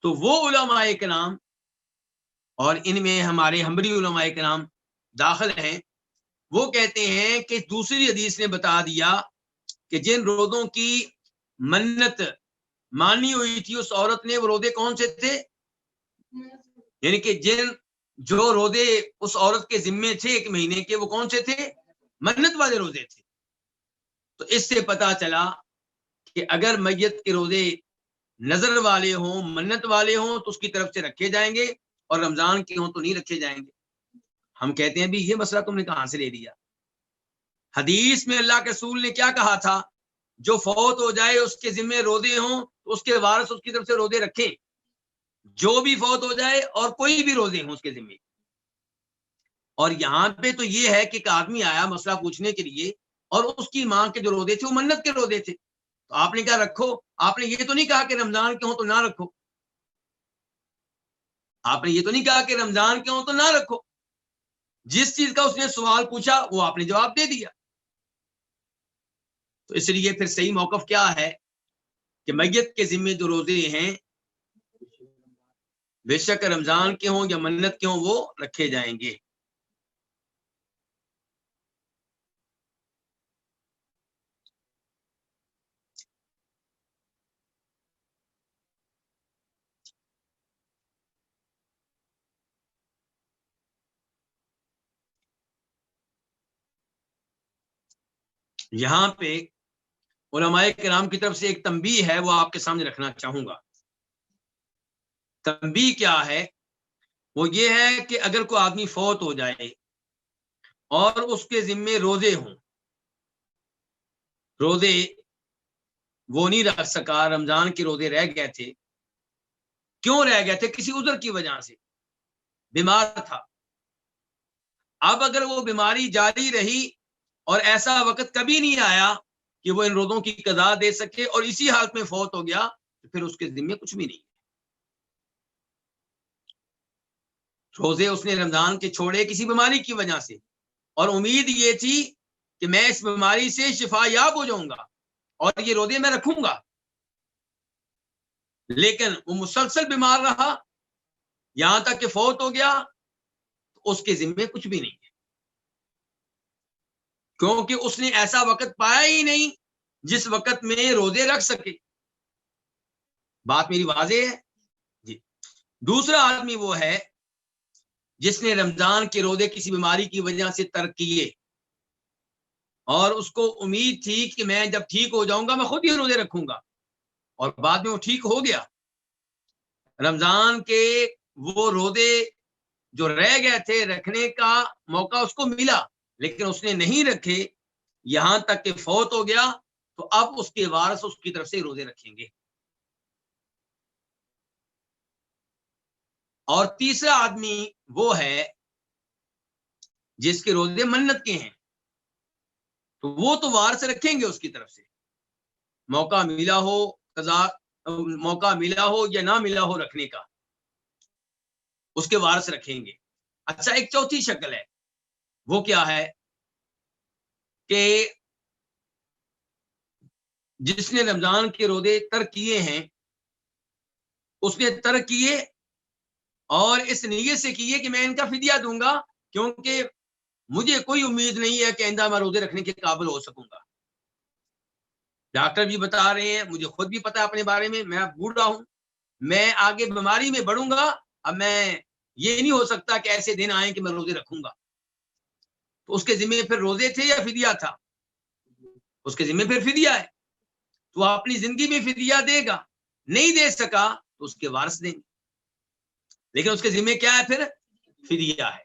تو وہ علماء کرام, اور ان میں ہمارے حنبلی علماء کرام داخل ہیں, وہ کہتے ہیں کہ دوسری حدیث نے بتا دیا کہ جن روزوں کی منت مانی ہوئی تھی اس عورت نے, وہ روزے کون سے تھے؟ یعنی کہ جو روزے اس عورت کے ذمے تھے 1 مہینے کے, وہ کون سے تھے؟ منت والے روزے تھے. تو اس سے پتا چلا کہ اگر میت کے روزے نظر والے ہوں, منت والے ہوں, تو اس کی طرف سے رکھے جائیں گے, اور رمضان کے ہوں تو نہیں رکھے جائیں گے. ہم کہتے ہیں بھی یہ مسئلہ تم نے کہاں سے لے لیا؟ حدیث میں اللہ کے رسول نے کیا کہا تھا؟ جو فوت ہو جائے اس کے ذمے روزے ہوں تو اس کے وارث اس کی طرف سے روزے رکھیں. جو بھی فوت ہو جائے اور کوئی بھی روزے ہوں اس کے ذمے. اور یہاں پہ تو یہ ہے کہ ایک آدمی آیا مسئلہ پوچھنے کے لیے, اور اس کی ماں کے جو روزے تھے وہ منت کے روزے تھے. تو آپ نے کیا رکھو؟ آپ نے یہ تو نہیں کہا کہ رمضان کے ہوں تو نہ رکھو. آپ نے یہ تو نہیں کہا کہ رمضان کے ہوں تو نہ رکھو. جس چیز کا اس نے سوال پوچھا وہ آپ نے جواب دے دیا. تو اس لیے پھر صحیح موقف کیا ہے کہ میت کے ذمے جو روزے ہیں بے شک رمضان کے ہوں یا منت کے ہوں وہ رکھے جائیں گے. یہاں پہ علماء کرام کی طرف سے ایک تنبیہ ہے, وہ آپ کے سامنے رکھنا چاہوں گا. تنبیہ کیا ہے؟ وہ یہ ہے کہ اگر کوئی آدمی فوت ہو جائے اور اس کے ذمے روزے ہوں, روزے وہ نہیں رکھ سکا, رمضان کے روزے رہ گئے تھے. کیوں رہ گئے تھے؟ کسی عذر کی وجہ سے. بیمار تھا. اب اگر وہ بیماری جاری رہی اور ایسا وقت کبھی نہیں آیا کہ وہ ان روزوں کی قضا دے سکے اور اسی حالت میں فوت ہو گیا تو پھر اس کے ذمے کچھ بھی نہیں. روزے اس نے رمضان کے چھوڑے کسی بیماری کی وجہ سے اور امید یہ تھی کہ میں اس بیماری سے شفا یاب ہو جاؤں گا اور یہ روزے میں رکھوں گا، لیکن وہ مسلسل بیمار رہا یہاں تک کہ فوت ہو گیا تو اس کے ذمے کچھ بھی نہیں ہے، کیونکہ اس نے ایسا وقت پایا ہی نہیں جس وقت میں روزے رکھ سکے. بات میری واضح ہے جی. دوسرا آدمی وہ ہے جس نے رمضان کے روزے کسی بیماری کی وجہ سے ترک کیے اور اس کو امید تھی کہ میں جب ٹھیک ہو جاؤں گا میں خود ہی روزے رکھوں گا، اور بعد میں وہ ٹھیک ہو گیا. رمضان کے وہ روزے جو رہ گئے تھے رکھنے کا موقع اس کو ملا لیکن اس نے نہیں رکھے یہاں تک کہ فوت ہو گیا، تو اب اس کے وارث اس کی طرف سے روزے رکھیں گے. اور تیسرا آدمی وہ ہے جس کے روزے منت کے ہیں، تو وہ تو وارث رکھیں گے اس کی طرف سے، موقع ملا ہو قضا موقع ملا ہو یا نہ ملا ہو رکھنے کا، اس کے وارث رکھیں گے. اچھا، ایک چوتھی شکل ہے، وہ کیا ہے کہ جس نے رمضان کے روزے ترک کیے ہیں اس نے ترک کیے اور اس نیت سے کیے کہ میں ان کا فدیہ دوں گا کیونکہ مجھے کوئی امید نہیں ہے کہ آئندہ میں روزے رکھنے کے قابل ہو سکوں گا. ڈاکٹر بھی بتا رہے ہیں، مجھے خود بھی پتا اپنے بارے میں بوڑھا ہوں، میں آگے بیماری میں بڑھوں گا، اب میں یہ نہیں ہو سکتا کہ ایسے دن آئیں کہ میں روزے رکھوں گا. تو اس کے ذمہ پھر روزے تھے یا فدیہ تھا؟ اس کے ذمہ پھر فدیہ ہے، تو اپنی زندگی میں فدیہ دے گا، نہیں دے سکا تو اس کے وارث دیں گے، لیکن اس کے ذمہ کیا ہے؟ پھر فدیہ ہے.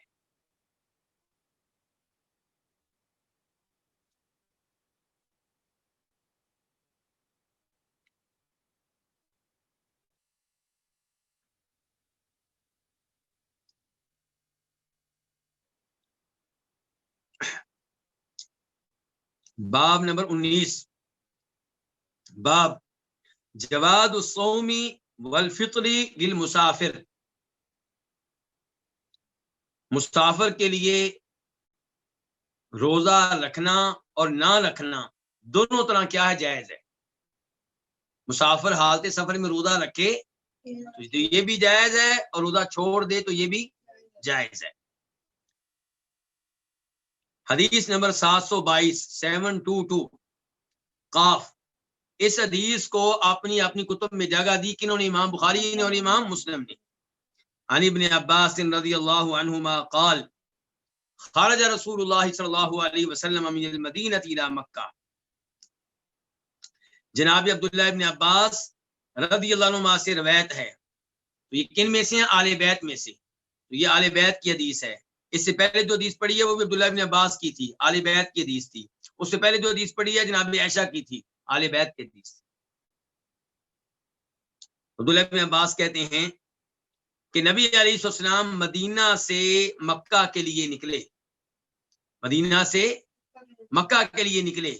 باب نمبر 19، باب جواز الصوم والفطر للمسافر. مسافر کے لیے روزہ رکھنا اور نہ رکھنا دونوں طرح کیا ہے؟ جائز ہے. مسافر حالت سفر میں روزہ رکھے تو یہ بھی جائز ہے اور روزہ چھوڑ دے تو یہ بھی جائز ہے. حدیث نمبر 722 722 قاف. اس حدیث کو اپنی کتب میں جگہ دی کنہوں نے؟ امام بخاری نے اور امام مسلم نے. عن ابن عباس رضی اللہ عنہما قال خرج رسول اللہ صلی اللہ علیہ وسلم من المدینہ الى مکہ. جناب عبداللہ ابن عباس رضی اللہ عنہما سے روایت ہے، تو یہ کن میں سے ہیں؟ آل بیت میں سے. تو یہ آل بیت کی حدیث ہے. اس سے پہلے جو حدیث پڑھی ہے وہ بھی عبداللہ ابن عباس کی تھی، آل بیت کی حدیث تھی. اس سے پہلے جو حدیث پڑھی ہے جناب عائشہ کی تھی، آل بیت کی حدیث. عبداللہ ابن عباس کہتے ہیں کہ نبی علیہ السلام مدینہ سے مکہ کے لیے نکلے، مدینہ سے مکہ کے لیے نکلے.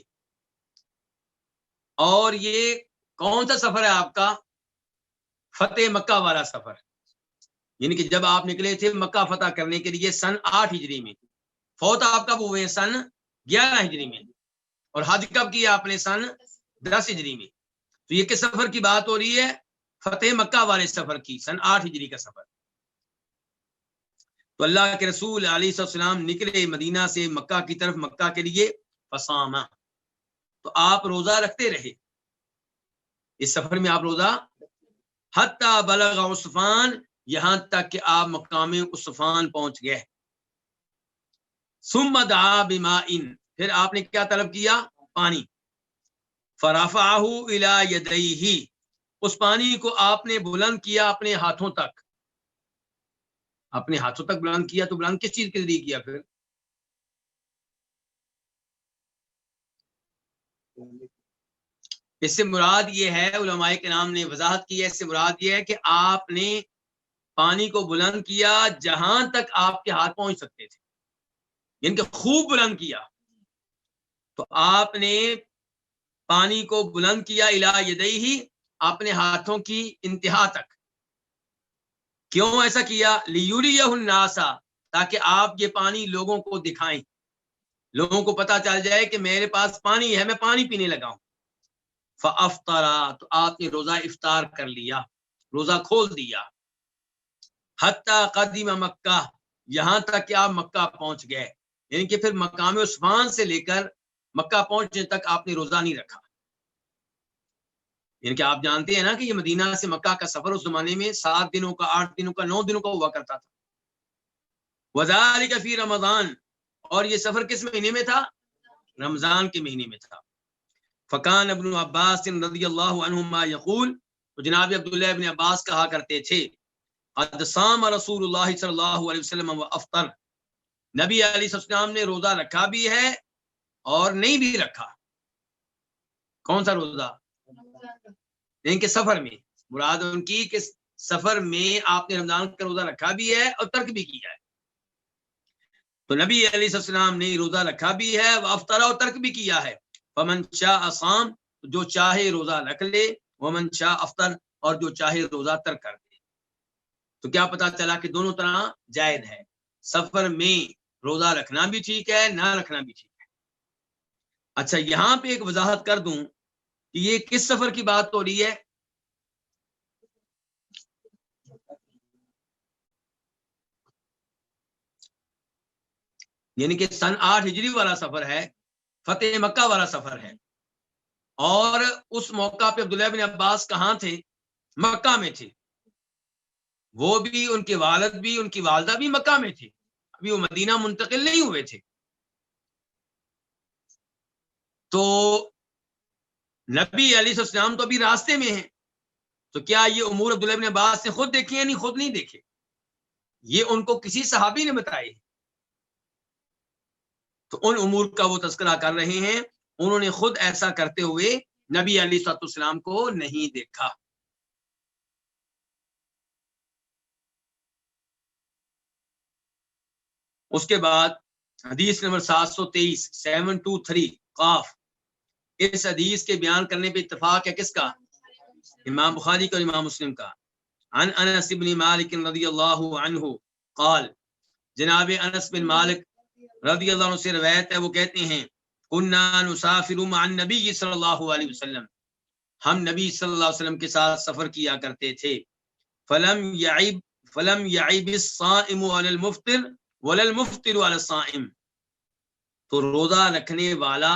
اور یہ کون سا سفر ہے آپ کا؟ فتح مکہ والا سفر، یعنی کہ جب آپ نکلے تھے مکہ فتح کرنے کے لیے سن 8 ہجری میں، فوت آپ کب ہوئے؟ سن 11 ہجری میں. اور حج کب کیا آپ نے؟ سن 10 ہجری میں. تو یہ کس سفر کی بات ہو رہی ہے؟ فتح مکہ والے سفر کی، سن 8 ہجری کا سفر. تو اللہ کے رسول علیہ السلام نکلے مدینہ سے مکہ کی طرف، مکہ کے لیے. فصامہ، تو آپ روزہ رکھتے رہے اس سفر میں، آپ روزہ حتی بلغ عصفان، یہاں تک کہ آپ مقام عصفان پہنچ گئے. ثم دعا بماء، پھر آپ نے کیا طلب کیا؟ پانی. فرفعہ الی یدیہ، اس پانی کو آپ نے بلند کیا اپنے ہاتھوں تک. اپنے ہاتھوں تک بلند کیا تو بلند کس چیز کے لیے کیا؟ پھر اس سے مراد یہ ہے، علماء کرام نے وضاحت کی ہے، اس سے مراد یہ ہے کہ آپ نے پانی کو بلند کیا جہاں تک آپ کے ہاتھ پہنچ سکتے تھے، یعنی کہ خوب بلند کیا. تو آپ نے پانی کو بلند کیا الا یدیہ، اپنے ہاتھوں کی انتہا تک. کیوں ایسا کیا؟ لیریہ الناس، تاکہ آپ یہ پانی لوگوں کو دکھائیں، لوگوں کو پتا چل جائے کہ میرے پاس پانی ہے، میں پانی پینے لگا ہوں. فافطر، تو آپ نے روزہ افطار کر لیا، روزہ کھول دیا. حتی قدیم مکہ، یہاں تک کہ آپ مکہ پہنچ گئے، یعنی کہ پھر مقام عثمان سے لے کر مکہ پہنچنے تک آپ نے روزہ نہیں رکھا. یعنی کہ آپ جانتے ہیں نا کہ یہ مدینہ سے مکہ کا سفر اس زمانے میں 7 دنوں کا، 8 دنوں کا، 9 دنوں کا ہوا کرتا تھا. وذالک فی رمضان، اور یہ سفر کس مہینے میں تھا؟ رمضان کے مہینے میں تھا. فکان ابن عباس رضی اللہ عنہما یقول، تو جناب عبداللہ ابن عباس کہا کرتے تھے، قد صام رسول اللہ صلی اللہ علیہ وسلم وافطر، نبی علیہ السلام نے روزہ رکھا بھی ہے اور نہیں بھی رکھا. کون سا روزہ؟ کہ سفر میں، مراد ان کی کہ سفر میں آپ نے رمضان کا روزہ رکھا بھی ہے اور ترک بھی کیا ہے. تو نبی علیہ السلام نے روزہ رکھا بھی ہے، افطر اور ترک بھی کیا ہے. فمن شاء صام، جو چاہے روزہ رکھ لے، ومن شاء افطر، اور جو چاہے روزہ ترک کر دے. تو کیا پتا چلا کہ دونوں طرح جائز ہے، سفر میں روزہ رکھنا بھی ٹھیک ہے، نہ رکھنا بھی ٹھیک ہے. اچھا، یہاں پہ ایک وضاحت کر دوں کہ یہ کس سفر کی بات ہو رہی ہے؟ یعنی کہ سن 8 ہجری والا سفر ہے، فتح مکہ والا سفر ہے. اور اس موقع پہ عبداللہ بن عباس کہاں تھے؟ مکہ میں تھے. وہ بھی، ان کے والد بھی، ان کی والدہ بھی مکہ میں تھے، ابھی وہ مدینہ منتقل نہیں ہوئے تھے. تو نبی علیہ السلام تو ابھی راستے میں ہیں. تو کیا یہ امور عبداللہ بن عباس نے خود دیکھے یا نہیں؟ خود نہیں دیکھے، یہ ان کو کسی صحابی نے بتائے. تو ان امور کا وہ تذکرہ کر رہے ہیں، انہوں نے خود ایسا کرتے ہوئے نبی علیہ السلام کو نہیں دیکھا. اس کے بعد حدیث نمبر 723 723 قاف، اس حدیث کے بیان کرنے پہ اتفاق ہے کس کا؟ امام بخاری کا اور امام مسلم کا. عن انس بن مالک رضی اللہ عنہ قال، جناب انس بن مالک رضی اللہ عنہ سے روایت ہے، وہ کہتے ہیں، کننا نسافر مع النبی صلی اللہ علیہ وسلم، ہم نبی صلی اللہ علیہ وسلم کے ساتھ سفر کیا کرتے تھے. فلم يعب الصائم على المفطر ولا المفطر على الصائم، تو روزہ رکھنے والا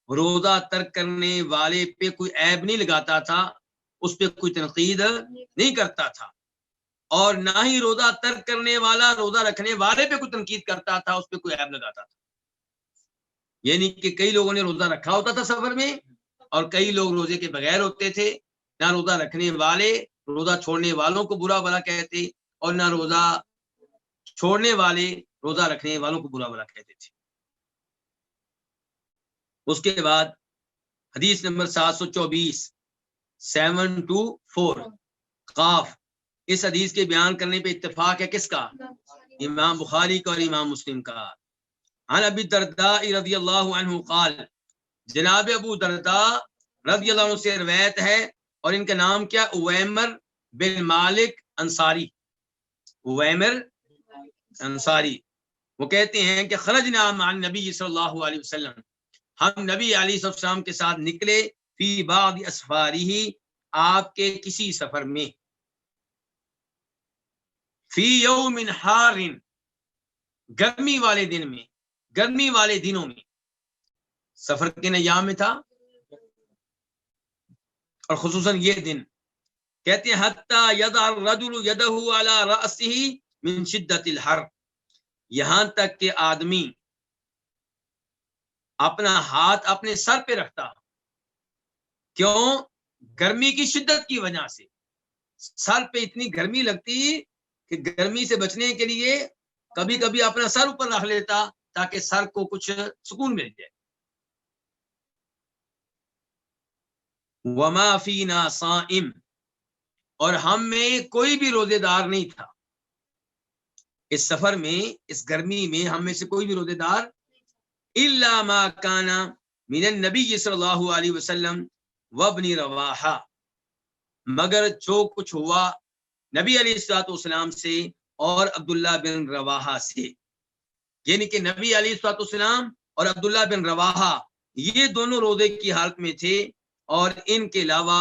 روزہ ترک کرنے والے پہ کوئی عیب نہیں لگاتا تھا، اس پہ کوئی تنقید نہیں کرتا تھا، اور نہ ہی روزہ ترک کرنے والا روزہ رکھنے والے پہ کوئی تنقید کرتا تھا، اس پہ کوئی عیب لگاتا تھا. یعنی کہ کئی لوگوں نے روزہ رکھا ہوتا تھا سفر میں، اور کئی لوگ روزے کے بغیر ہوتے تھے. نہ روزہ رکھنے والے روزہ چھوڑنے والوں کو برا بھلا کہتے، اور نہ روزہ چھوڑنے والے روزہ رکھنے والوں کو برا بھلا کہتے تھے. اس کے بعد حدیث نمبر 724 724 قاف، اس حدیث کے بیان کرنے پہ اتفاق ہے کس کا؟ امام بخاری کا اور امام مسلم کا. عن ابی الدرداء رضی اللہ عنہ قال، جناب ابو درداء رضی اللہ عنہ سے روایت ہے، اور ان کا نام کیا؟ اویمر بن مالک انصاری. اویمر انصاری، وہ کہتے ہیں کہ خرجنا مع النبی صلی اللہ علیہ وسلم، ہم نبی علیہ السلام کے ساتھ نکلے، فی بعض اسفارہ، آپ کے کسی سفر میں، فی یوم حار، گرمی والے دن میں، گرمی والے دنوں میں. سفر کے ایام میں تھا، اور خصوصاً یہ دن. کہتے ہیں حتی یضع الرجل یدہ علی رأسہ من شدت الحر، یہاں تک کہ آدمی اپنا ہاتھ اپنے سر پہ رکھتا. کیوں؟ گرمی کی شدت کی وجہ سے سر پہ اتنی گرمی لگتی کہ گرمی سے بچنے کے لیے کبھی کبھی اپنا سر اوپر رکھ لیتا تاکہ سر کو کچھ سکون مل جائے. وما فینا صائم، اور ہم میں کوئی بھی روزے دار نہیں تھا. اس سفر میں، اس گرمی میں ہم میں سے کوئی بھی روزے دار الا ما کان من النبی صلی اللہ علیہ وسلم وابن رواحہ، مگر جو کچھ ہوا نبی علیہ الصلوۃ والسلام سے اور عبداللہ بن رواحہ سے. یعنی کہ نبی علیہ الصلوۃ والسلام اور عبداللہ بن رواحہ یہ دونوں روزے کی حالت میں تھے، اور ان کے علاوہ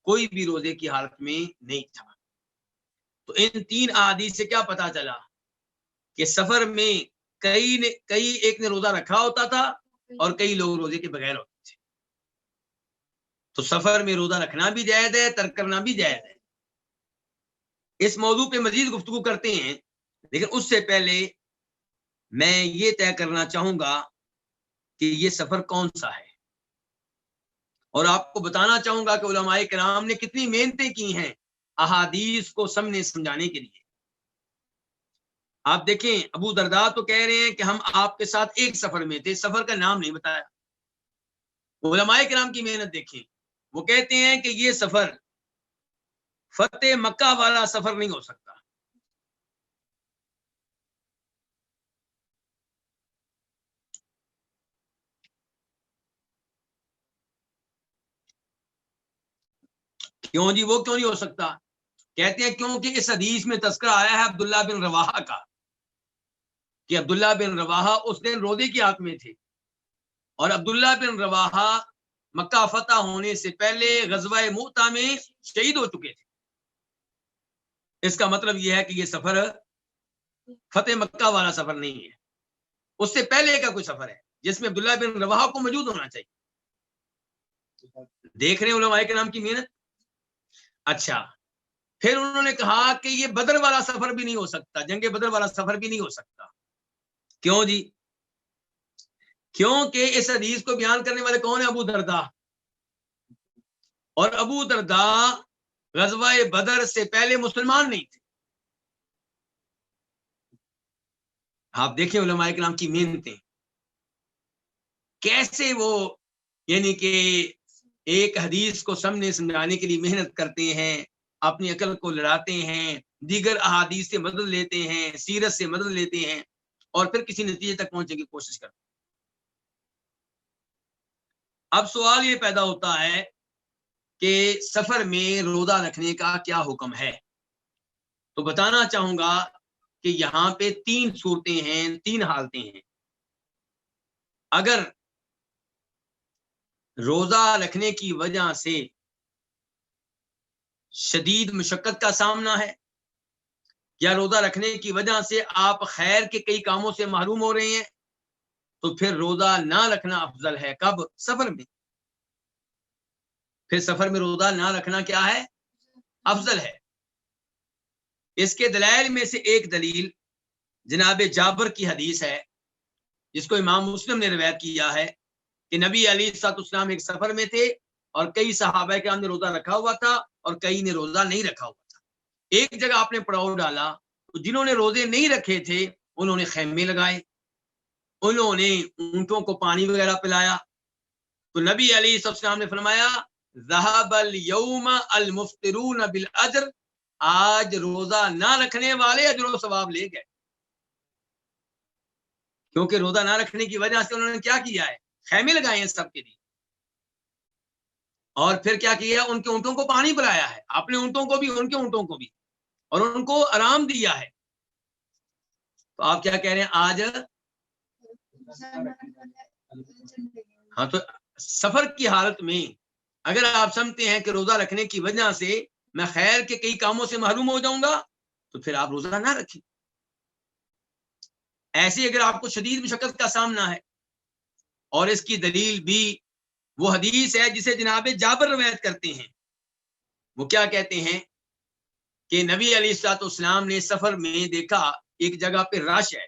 کوئی بھی روزے کی حالت میں نہیں تھا. تو ان 3 احادیث سے کیا پتا چلا کہ سفر میں کئی ایک نے روزہ رکھا ہوتا تھا اور کئی لوگ روزے کے بغیر ہوتے تھے. تو سفر میں روزہ رکھنا بھی جائز ہے، ترک کرنا بھی جائز ہے. اس موضوع پہ مزید گفتگو کرتے ہیں، لیکن اس سے پہلے میں یہ طے کرنا چاہوں گا کہ یہ سفر کون سا ہے، اور آپ کو بتانا چاہوں گا کہ علماء کرام نے کتنی محنتیں کی ہیں احادیث کو سمجھانے کے لیے. آپ دیکھیں، ابو درداء تو کہہ رہے ہیں کہ ہم آپ کے ساتھ ایک سفر میں تھے، سفر کا نام نہیں بتایا. علماء کرام کی محنت دیکھیں، وہ کہتے ہیں کہ یہ سفر فتح مکہ والا سفر نہیں ہو سکتا. کیوں جی؟ وہ کیوں نہیں ہو سکتا؟ کہتے ہیں کیونکہ اس حدیث میں تذکرہ آیا ہے عبداللہ بن رواحہ کا، کہ عبداللہ بن رواحہ اس دن روزے کی حالت میں تھے، اور عبداللہ بن رواحہ مکہ فتح ہونے سے پہلے غزوہ مؤتہ میں شہید ہو چکے تھے. اس کا مطلب یہ ہے کہ یہ سفر فتح مکہ والا سفر نہیں ہے، اس سے پہلے کا کوئی سفر ہے جس میں عبداللہ بن رواحہ کو موجود ہونا چاہیے. دیکھ رہے ہیں علماء کے نام کی محنت. اچھا، پھر انہوں نے کہا کہ یہ بدر والا سفر بھی نہیں ہو سکتا، جنگ بدر والا سفر بھی نہیں ہو سکتا. کیوں جی؟ کیونکہ اس حدیث کو بیان کرنے والے کون ہیں؟ ابو درداء. اور ابو درداء غزوہ بدر سے پہلے مسلمان نہیں تھے. آپ دیکھیں علماء کرام کی محنتیں کیسے وہ یعنی کہ ایک حدیث کو سمجھانے کے لیے محنت کرتے ہیں، اپنی عقل کو لڑاتے ہیں، دیگر احادیث سے مدد لیتے ہیں، سیرت سے مدد لیتے ہیں، اور پھر کسی نتیجے تک پہنچنے کی کوشش کرتے ہیں. اب سوال یہ پیدا ہوتا ہے کہ سفر میں روزہ رکھنے کا کیا حکم ہے. تو بتانا چاہوں گا کہ یہاں پہ 3 صورتیں ہیں، 3 حالتیں ہیں. اگر روزہ رکھنے کی وجہ سے شدید مشقت کا سامنا ہے، یا روزہ رکھنے کی وجہ سے آپ خیر کے کئی کاموں سے محروم ہو رہے ہیں، تو پھر روزہ نہ رکھنا افضل ہے. کب؟ سفر میں. پھر سفر میں روزہ نہ رکھنا کیا ہے؟ افضل ہے. اس کے دلائل میں سے ایک دلیل جناب جابر کی حدیث ہے، جس کو امام مسلم نے روایت کیا ہے کہ نبی علیہ الصلوۃ والسلام ایک سفر میں تھے، اور کئی صحابہ کرام نے روزہ رکھا ہوا تھا اور کئی نے روزہ نہیں رکھا ہوا تھا. ایک جگہ آپ نے پڑاؤ ڈالا، تو جنہوں نے روزے نہیں رکھے تھے انہوں نے خیمے لگائے، انہوں نے اونٹوں کو پانی وغیرہ پلایا. تو نبی علیہ السلام نے فرمایا ذهب اليوم المفطرون بالاجر، آج روزہ نہ رکھنے والے اجر و ثواب لے گئے. کیونکہ روزہ نہ رکھنے کی وجہ سے انہوں نے کیا کیا ہے؟ خیمے لگائے ہیں سب کے لیے، اور پھر کیا کیا؟ ان کے اونٹوں کو پانی پلایا ہے، اپنے اونٹوں کو بھی ان کے اونٹوں کو بھی، اور ان کو آرام دیا ہے. تو آپ کیا کہہ رہے ہیں؟ آج ہاں، تو سفر کی حالت میں اگر آپ سمجھتے ہیں کہ روزہ رکھنے کی وجہ سے میں خیر کے کئی کاموں سے محروم ہو جاؤں گا، تو پھر آپ روزہ نہ رکھیں. ایسے اگر آپ کو شدید مشقت کا سامنا ہے، اور اس کی دلیل بھی وہ حدیث ہے جسے جناب جابر روایت کرتے ہیں. وہ کیا کہتے ہیں کہ نبی علیہ الصلوۃ والسلام نے سفر میں دیکھا ایک جگہ پہ رش ہے.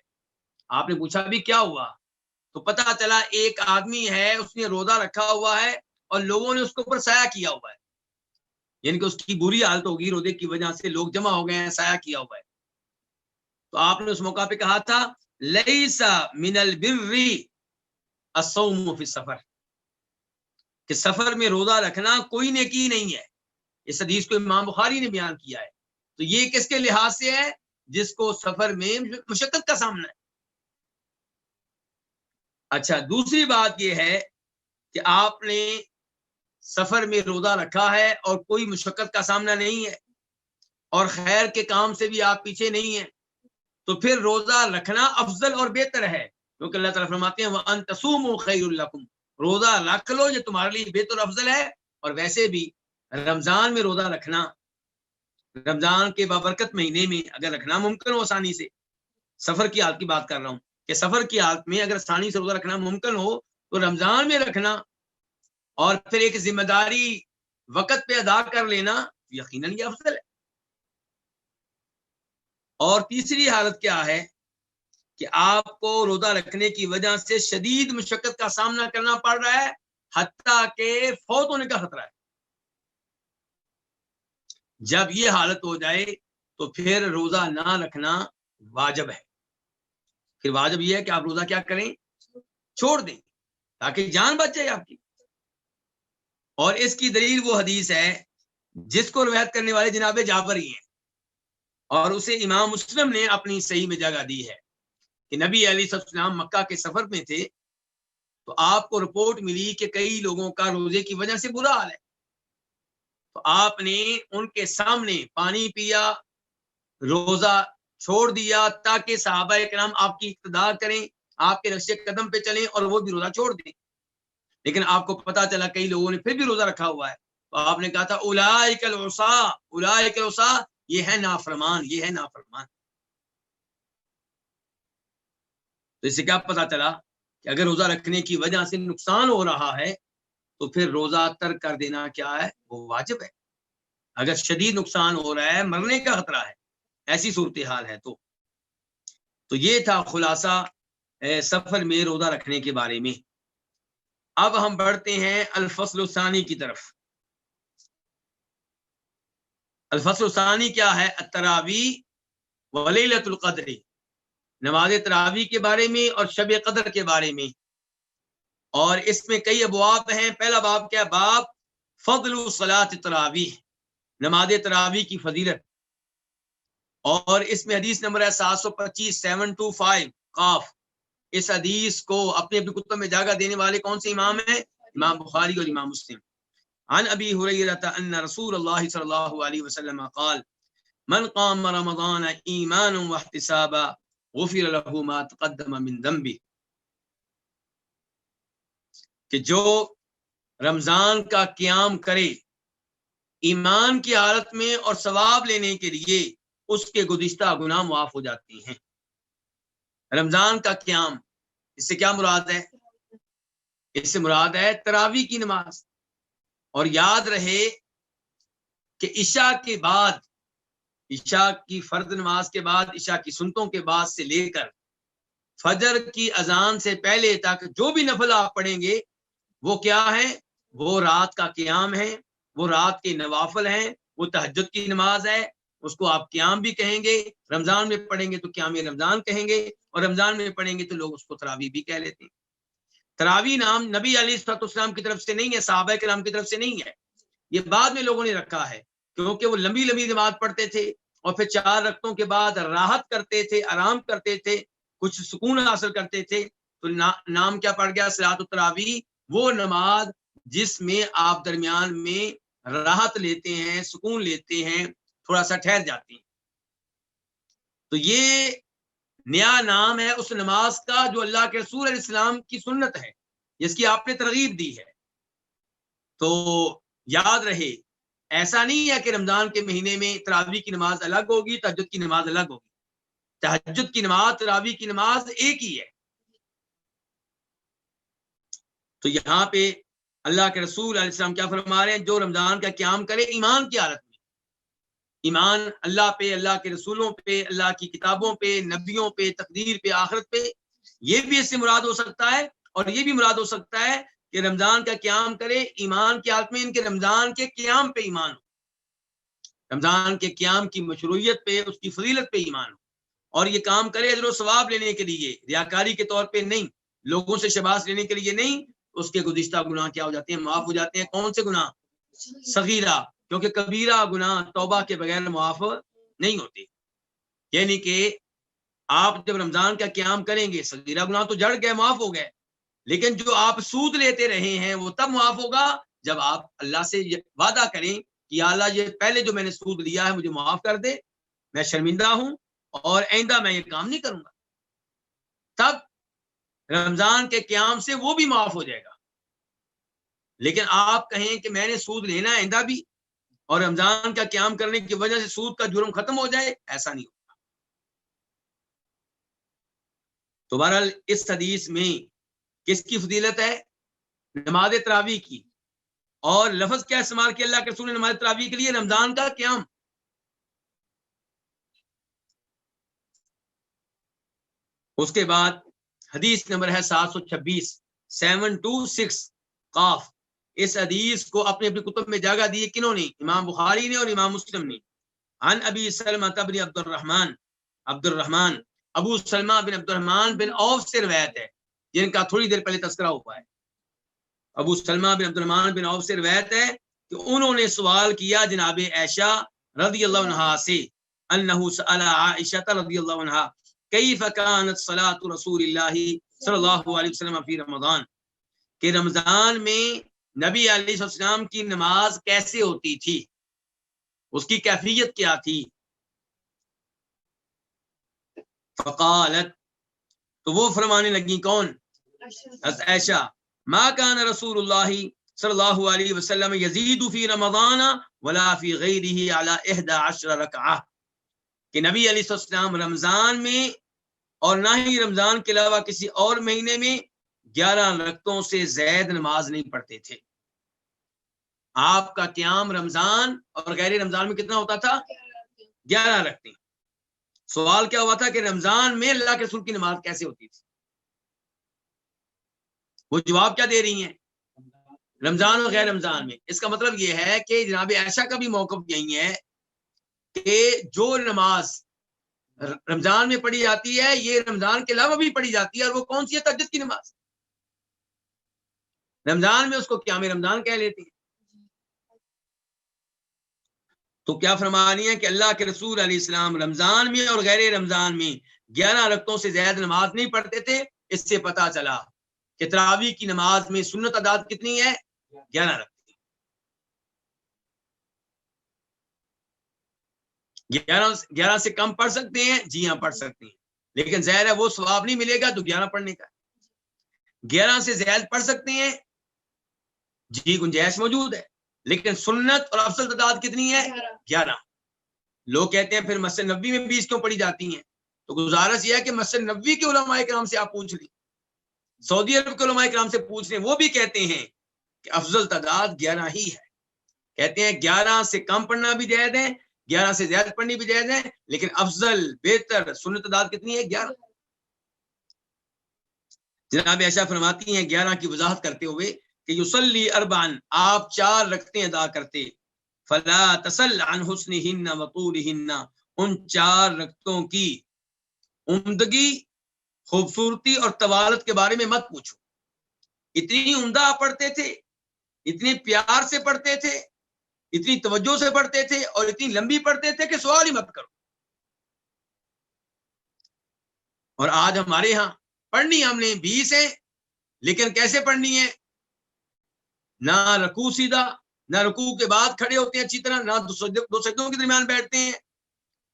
آپ نے پوچھا بھی کیا ہوا؟ تو پتہ چلا ایک آدمی ہے، اس نے روزہ رکھا ہوا ہے اور لوگوں نے اس کے اوپر سایہ کیا ہوا ہے، یعنی کہ اس کی بری حالت ہوگی، روزے کی وجہ سے لوگ جمع ہو گئے ہیں، سایہ کیا ہوا ہے. تو آپ نے اس موقع پہ کہا تھا لیس من البر الصوم فی السفر، کہ سفر میں روزہ رکھنا کوئی نیکی نہیں ہے. اس حدیث کو امام بخاری نے بیان کیا ہے. تو یہ کس کے لحاظ سے ہے؟ جس کو سفر میں مشقت کا سامنا ہے. اچھا، دوسری بات یہ ہے کہ آپ نے سفر میں روزہ رکھا ہے اور کوئی مشقت کا سامنا نہیں ہے اور خیر کے کام سے بھی آپ پیچھے نہیں ہیں، تو پھر روزہ رکھنا افضل اور بہتر ہے، کیونکہ اللہ تعالیٰ فرماتے ہیں وَأَن تَصُومُوا خَيْرٌ لَكُمْ، روزہ رکھ لو یہ تمہارے لیے بہتر افضل ہے. اور ویسے بھی رمضان میں روزہ رکھنا، رمضان کے بابرکت مہینے میں اگر رکھنا ممکن ہو آسانی سے، سفر کی حالت کی بات کر رہا ہوں کہ سفر کی حالت میں اگر آسانی سے روزہ رکھنا ممکن ہو تو رمضان میں رکھنا اور پھر ایک ذمہ داری وقت پہ ادا کر لینا یقیناً یہ افضل ہے. اور تیسری حالت کیا ہے کہ آپ کو روزہ رکھنے کی وجہ سے شدید مشقت کا سامنا کرنا پڑ رہا ہے، حتیٰ کہ فوت ہونے کا خطرہ ہے. جب یہ حالت ہو جائے تو پھر روزہ نہ رکھنا واجب ہے. پھر واجب یہ ہے کہ آپ روزہ کیا کریں؟ چھوڑ دیں تاکہ جان بچ جائے آپ کی. اور اس کی دلیل وہ حدیث ہے جس کو روایت کرنے والے جناب جعفر ہی ہیں، اور اسے امام مسلم نے اپنی صحیح میں جگہ دی ہے کہ نبی علیہ السلام مکہ کے سفر میں تھے تو آپ کو رپورٹ ملی کہ کئی لوگوں کا روزے کی وجہ سے برا حال ہے. تو آپ نے ان کے سامنے پانی پیا، روزہ چھوڑ دیا تاکہ صحابہ کرام آپ کی اقتداء کریں، آپ کے نقش قدم پہ چلیں اور وہ بھی روزہ چھوڑ دیں. لیکن آپ کو پتا چلا کئی لوگوں نے پھر بھی روزہ رکھا ہوا ہے، تو آپ نے کہا تھا اولئک العصاة، اولئک العصاة، یہ ہے نافرمان، یہ ہے نافرمان. تو اس سے کیا پتا چلا کہ اگر روزہ رکھنے کی وجہ سے نقصان ہو رہا ہے تو پھر روزہ ترک کر دینا کیا ہے؟ وہ واجب ہے. اگر شدید نقصان ہو رہا ہے، مرنے کا خطرہ ہے، ایسی صورتحال ہے تو یہ تھا خلاصہ سفر میں روزہ رکھنے کے بارے میں. اب ہم بڑھتے ہیں الفصل الثانی کی طرف. الفصل الثانی کیا ہے؟ التراویح ولیلۃ القدر، نماز تراویح کے بارے میں اور شب قدر کے بارے میں. اور اس میں کئی ابواب ہیں. پہلا باب کیا؟ باب فضل صلاۃ التراویح، نماز تراویح کی فضیلت. اور اس میں حدیث نمبر ہے 725 725 قاف. اس حدیث کو اپنے اپنے کتب میں جگہ دینے والے کون سے امام ہیں؟ امام بخاری اور امام مسلم. عن ابی ہریرہ ان رسول اللہ صلی اللہ علیہ وسلم قال من قام رمضان ایمانا واحتسابا غفر له ما تقدم من ذنبه، کہ جو رمضان کا قیام کرے ایمان کی حالت میں اور ثواب لینے کے لیے اس کے گزشتہ گناہ معاف ہو جاتے ہیں. رمضان کا قیام، اس سے کیا مراد ہے؟ اس سے مراد ہے تراویح کی نماز. اور یاد رہے کہ عشاء کے بعد، عشاء کی فرض نماز کے بعد، عشاء کی سنتوں کے بعد سے لے کر فجر کی اذان سے پہلے تک جو بھی نفل آپ پڑھیں گے وہ کیا ہے؟ وہ رات کا قیام ہے، وہ رات کے نوافل ہیں، وہ تہجد کی نماز ہے. اس کو آپ قیام بھی کہیں گے، رمضان میں پڑھیں گے تو قیام رمضان کہیں گے، اور رمضان میں پڑھیں گے تو لوگ اس کو تراویح بھی کہہ لیتے ہیں. تراویح نام نبی علیہ السلام کی طرف سے نہیں ہے، صحابہ کرام کی طرف سے نہیں ہے، یہ بعد میں لوگوں نے رکھا ہے، کیونکہ وہ لمبی لمبی نماز پڑھتے تھے اور پھر 4 رکعتوں کے بعد راحت کرتے تھے، آرام کرتے تھے، کچھ سکون حاصل کرتے تھے. تو نام کیا پڑ گیا؟ صلاۃ التراویح. وہ نماز جس میں آپ درمیان میں راحت لیتے ہیں، سکون لیتے ہیں، تھوڑا سا ٹھہر جاتے ہیں. تو یہ نیا نام ہے اس نماز کا جو اللہ کے رسول علیہ السلام کی سنت ہے، جس کی آپ نے ترغیب دی ہے. تو یاد رہے ایسا نہیں ہے کہ رمضان کے مہینے میں تراویح کی نماز الگ ہوگی، تہجد کی نماز الگ ہوگی. تہجد کی نماز، تراویح کی نماز ایک ہی ہے. تو یہاں پہ اللہ کے رسول علیہ السلام کیا فرما رہے ہیں؟ جو رمضان کا قیام کرے ایمان کی حالت میں، ایمان اللہ پہ، اللہ کے رسولوں پہ، اللہ کی کتابوں پہ، نبیوں پہ، تقدیر پہ، آخرت پہ، یہ بھی اس سے مراد ہو سکتا ہے. اور یہ بھی مراد ہو سکتا ہے کہ رمضان کا قیام کرے ایمان کی حالت میں، ان کے رمضان کے قیام پہ ایمان ہو، رمضان کے قیام کی مشروعیت پہ، اس کی فضیلت پہ ایمان ہو، اور یہ کام کرے اجر و ثواب لینے کے لیے، ریاکاری کے طور پہ نہیں، لوگوں سے شباش لینے کے لیے نہیں. اس کے گزشتہ گناہ کیا ہو جاتے ہیں؟ معاف ہو جاتے ہیں. کون سے گناہ؟ صغیرہ، کیونکہ کبیرہ گناہ توبہ کے بغیر معاف نہیں ہوتے. یعنی کہ آپ جب رمضان کا قیام کریں گے صغیرہ گناہ تو جڑ گئے، معاف ہو گئے، لیکن جو آپ سود لیتے رہے ہیں وہ تب معاف ہوگا جب آپ اللہ سے وعدہ کریں کہ یا اللہ یہ پہلے جو میں نے سود لیا ہے مجھے معاف کر دے، میں شرمندہ ہوں اور آئندہ میں یہ کام نہیں کروں گا. تب رمضان کے قیام سے وہ بھی معاف ہو جائے گا. لیکن آپ کہیں کہ میں نے سود لینا ہے آئندہ بھی اور رمضان کا قیام کرنے کی وجہ سے سود کا جرم ختم ہو جائے، ایسا نہیں ہوگا. تو بہرحال اس حدیث میں کس کی فضیلت ہے؟ نماز تراویح کی. اور لفظ کیا استعمال کیا اللہ کے رسول نے نماز تراویح کے لیے؟ رمضان کا قیام. اس کے بعد حدیث نمبر ہے 726 726 قاف. اس حدیث کو اپنے اپنی کتب میں جگہ دی کنہوں نے؟ امام بخاری نے اور امام مسلم نے. عن ابی سلمہ بن عبد الرحمن ابو سلمہ بن عبد الرحمن بن عوف سے روایت ہے، جن کا تھوڑی دیر پہلے تذکرہ ہوا ہے. ابو سلمہ بن عبد الرحمن بن عوف سے روایت ہے کہ انہوں نے سوال کیا جناب عائشہ رضی اللہ عنہا سے، انہ سأل عائشہ رضی اللہ عنہا کیف کانت صلاۃ رسول اللہ صلی اللہ علیہ وسلم فی رمضان، کہ رمضان میں نبی علیہ السلام کی نماز کیسے ہوتی تھی، اس کی کیفیت کیا تھی. فقالت، تو وہ فرمانے لگی، کون؟ عائشہ، ما کان رسول اللہ صلی اللہ علیہ وسلم یزید فی رمضان ولا فی غیرہ علی 11 رکعہ، کہ نبی علیہ السلام رمضان میں اور نہ ہی رمضان کے علاوہ کسی اور مہینے میں 11 رکعتوں سے زائد نماز نہیں پڑھتے تھے. آپ کا قیام رمضان اور غیر رمضان میں کتنا ہوتا تھا؟ 11 رکعتیں. سوال کیا ہوا تھا کہ رمضان میں اللہ کے رسول کی نماز کیسے ہوتی تھی؟ وہ جواب کیا دے رہی ہیں؟ رمضان اور غیر رمضان میں. اس کا مطلب یہ ہے کہ جناب عائشہ کا بھی موقف یہی ہے کہ جو نماز رمضان میں پڑھی جاتی ہے یہ رمضان کے علاوہ بھی پڑھی جاتی ہے، اور وہ کون سی ہے؟ تہجد کی نماز. رمضان میں اس کو قیام رمضان کہہ لیتے ہیں. تو کیا فرما رہی ہیں کہ اللہ کے رسول علیہ السلام رمضان میں اور غیر رمضان میں 11 رکعتوں سے زیادہ نماز نہیں پڑھتے تھے. اس سے پتہ چلا کہ تراویح کی نماز میں سنت اعداد کتنی ہے؟ 11 رکعتیں. 11 سے کم پڑھ سکتے ہیں؟ جی ہاں پڑھ سکتے ہیں، لیکن ظاہر ہے وہ ثواب نہیں ملے گا تو 11 پڑھنے کا. 11 سے زیادہ پڑھ سکتے ہیں؟ جی گنجائش موجود ہے، لیکن سنت اور افضل تعداد کتنی ہے؟ 11. لوگ کہتے ہیں پھر مسجد نبوی میں 20 کیوں پڑھی جاتی ہیں؟ تو گزارش یہ ہے کہ مسجد نبوی کے علماء کرام سے آپ پوچھ لیں، سعودی عرب کے علماء کرام سے پوچھ لیں، وہ بھی کہتے ہیں کہ افضل تعداد 11 ہی ہے. کہتے ہیں 11 سے کم پڑھنا بھی جائز ہے، 11 سے زیادہ پڑھنی بھی جائز ہے، لیکن افضل بہتر سنت تعداد کتنی ہے؟ 11. جناب عائشہ فرماتی ہیں 11 کی وضاحت کرتے ہوئے کہ یصلی اربعن، آپ 4 رکعتیں ادا کرتے، فلا تسل عن حسنہن وطولہن، ان 4 رکعتوں کی عمدگی، خوبصورتی اور طوالت کے بارے میں مت پوچھو. اتنی عمدہ آپ پڑھتے تھے، اتنی پیار سے پڑھتے تھے، اتنی توجہ سے پڑھتے تھے اور اتنی لمبی پڑھتے تھے کہ سوال ہی مت کرو. اور آج ہمارے ہاں پڑھنی ہم نے 20 ہے، لیکن کیسے پڑھنی ہے؟ نہ رکوع سیدھا، نہ رکوع کے بعد کھڑے ہوتے ہیں اچھی طرح، نہ دو سجدوں کے درمیان بیٹھتے ہیں،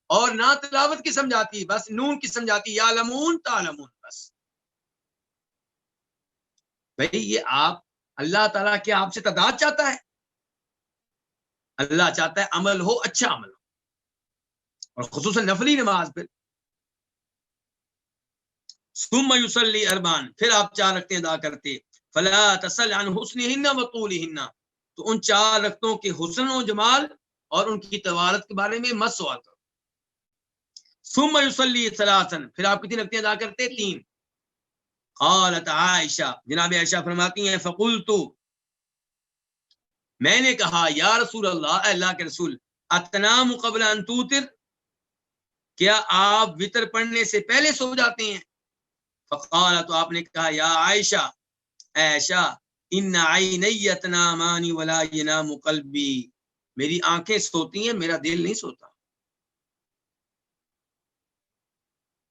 اور نہ تلاوت کی سمجھاتی، بس نون کی سمجھاتی، یا لمون تعلمون. بس بھائی یہ آپ اللہ تعالیٰ کیا آپ سے تعداد چاہتا ہے؟ اللہ چاہتا ہے عمل ہو، اچھا عمل ہو، اور خصوصاً نفلی نماز. پھر ثم یصلی اربعن، پھر آپ 4 رکعتیں ادا کرتے، فلا تسل عن حسنہن وطولہن، تو ان 4 رکعتوں کے حسن و جمال اور ان کی طوالت کے بارے میں مت سوال کرو. ثم یصلی ثلاثا، پھر آپ کتنی رکعتیں ادا کرتے؟ 3. قالت عائشہ، جناب عائشہ فرماتی ہیں فقلت، میں نے کہا یا رسول اللہ، اللہ کے رسول، اتنام قبل ان توتر، کیا آپ وتر پڑھنے سے پہلے سو جاتے ہیں؟ فقال، تو آپ نے کہا یا عائشہ، عائشہ، ان عینی تنامان ولا ینام قلبی، میری آنکھیں سوتی ہیں، میرا دل نہیں سوتا.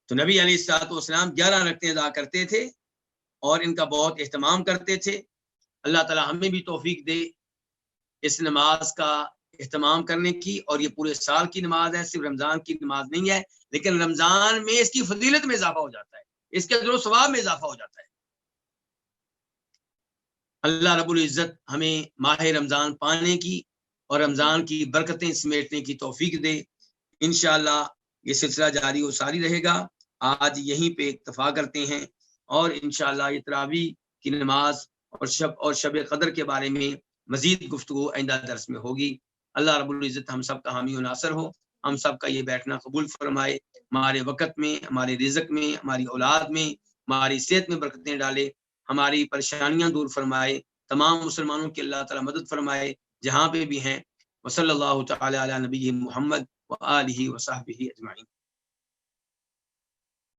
تو نبی علیہ الصلوۃ والسلام 11 رکعتیں ادا کرتے تھے اور ان کا بہت اہتمام کرتے تھے. اللہ تعالی ہمیں بھی توفیق دے اس نماز کا اہتمام کرنے کی. اور یہ پورے سال کی نماز ہے، صرف رمضان کی نماز نہیں ہے، لیکن رمضان میں اس کی فضیلت میں اضافہ ہو جاتا ہے، اس کے اجر و ثواب میں اضافہ ہو جاتا ہے. اللہ رب العزت ہمیں ماہ رمضان پانے کی اور رمضان کی برکتیں سمیٹنے کی توفیق دے. انشاءاللہ یہ سلسلہ جاری و ساری رہے گا. آج یہیں پہ اکتفا کرتے ہیں اور انشاءاللہ یہ تراویح کی نماز اور شب قدر کے بارے میں مزید گفتگو آئندہ درس میں ہوگی. اللہ رب العزت ہم سب کا حامی و ناصر ہو. ہم سب کا یہ بیٹھنا قبول فرمائے. ہمارے وقت میں، ہمارے رزق میں، ہماری اولاد میں، ہماری صحت میں برکتیں ڈالے. ہماری پریشانیاں دور فرمائے. تمام مسلمانوں کی اللہ تعالی مدد فرمائے جہاں پہ بھی ہیں. وصلی اللہ تعالی علی نبی محمد وآلہ وصحبہ اجمعین.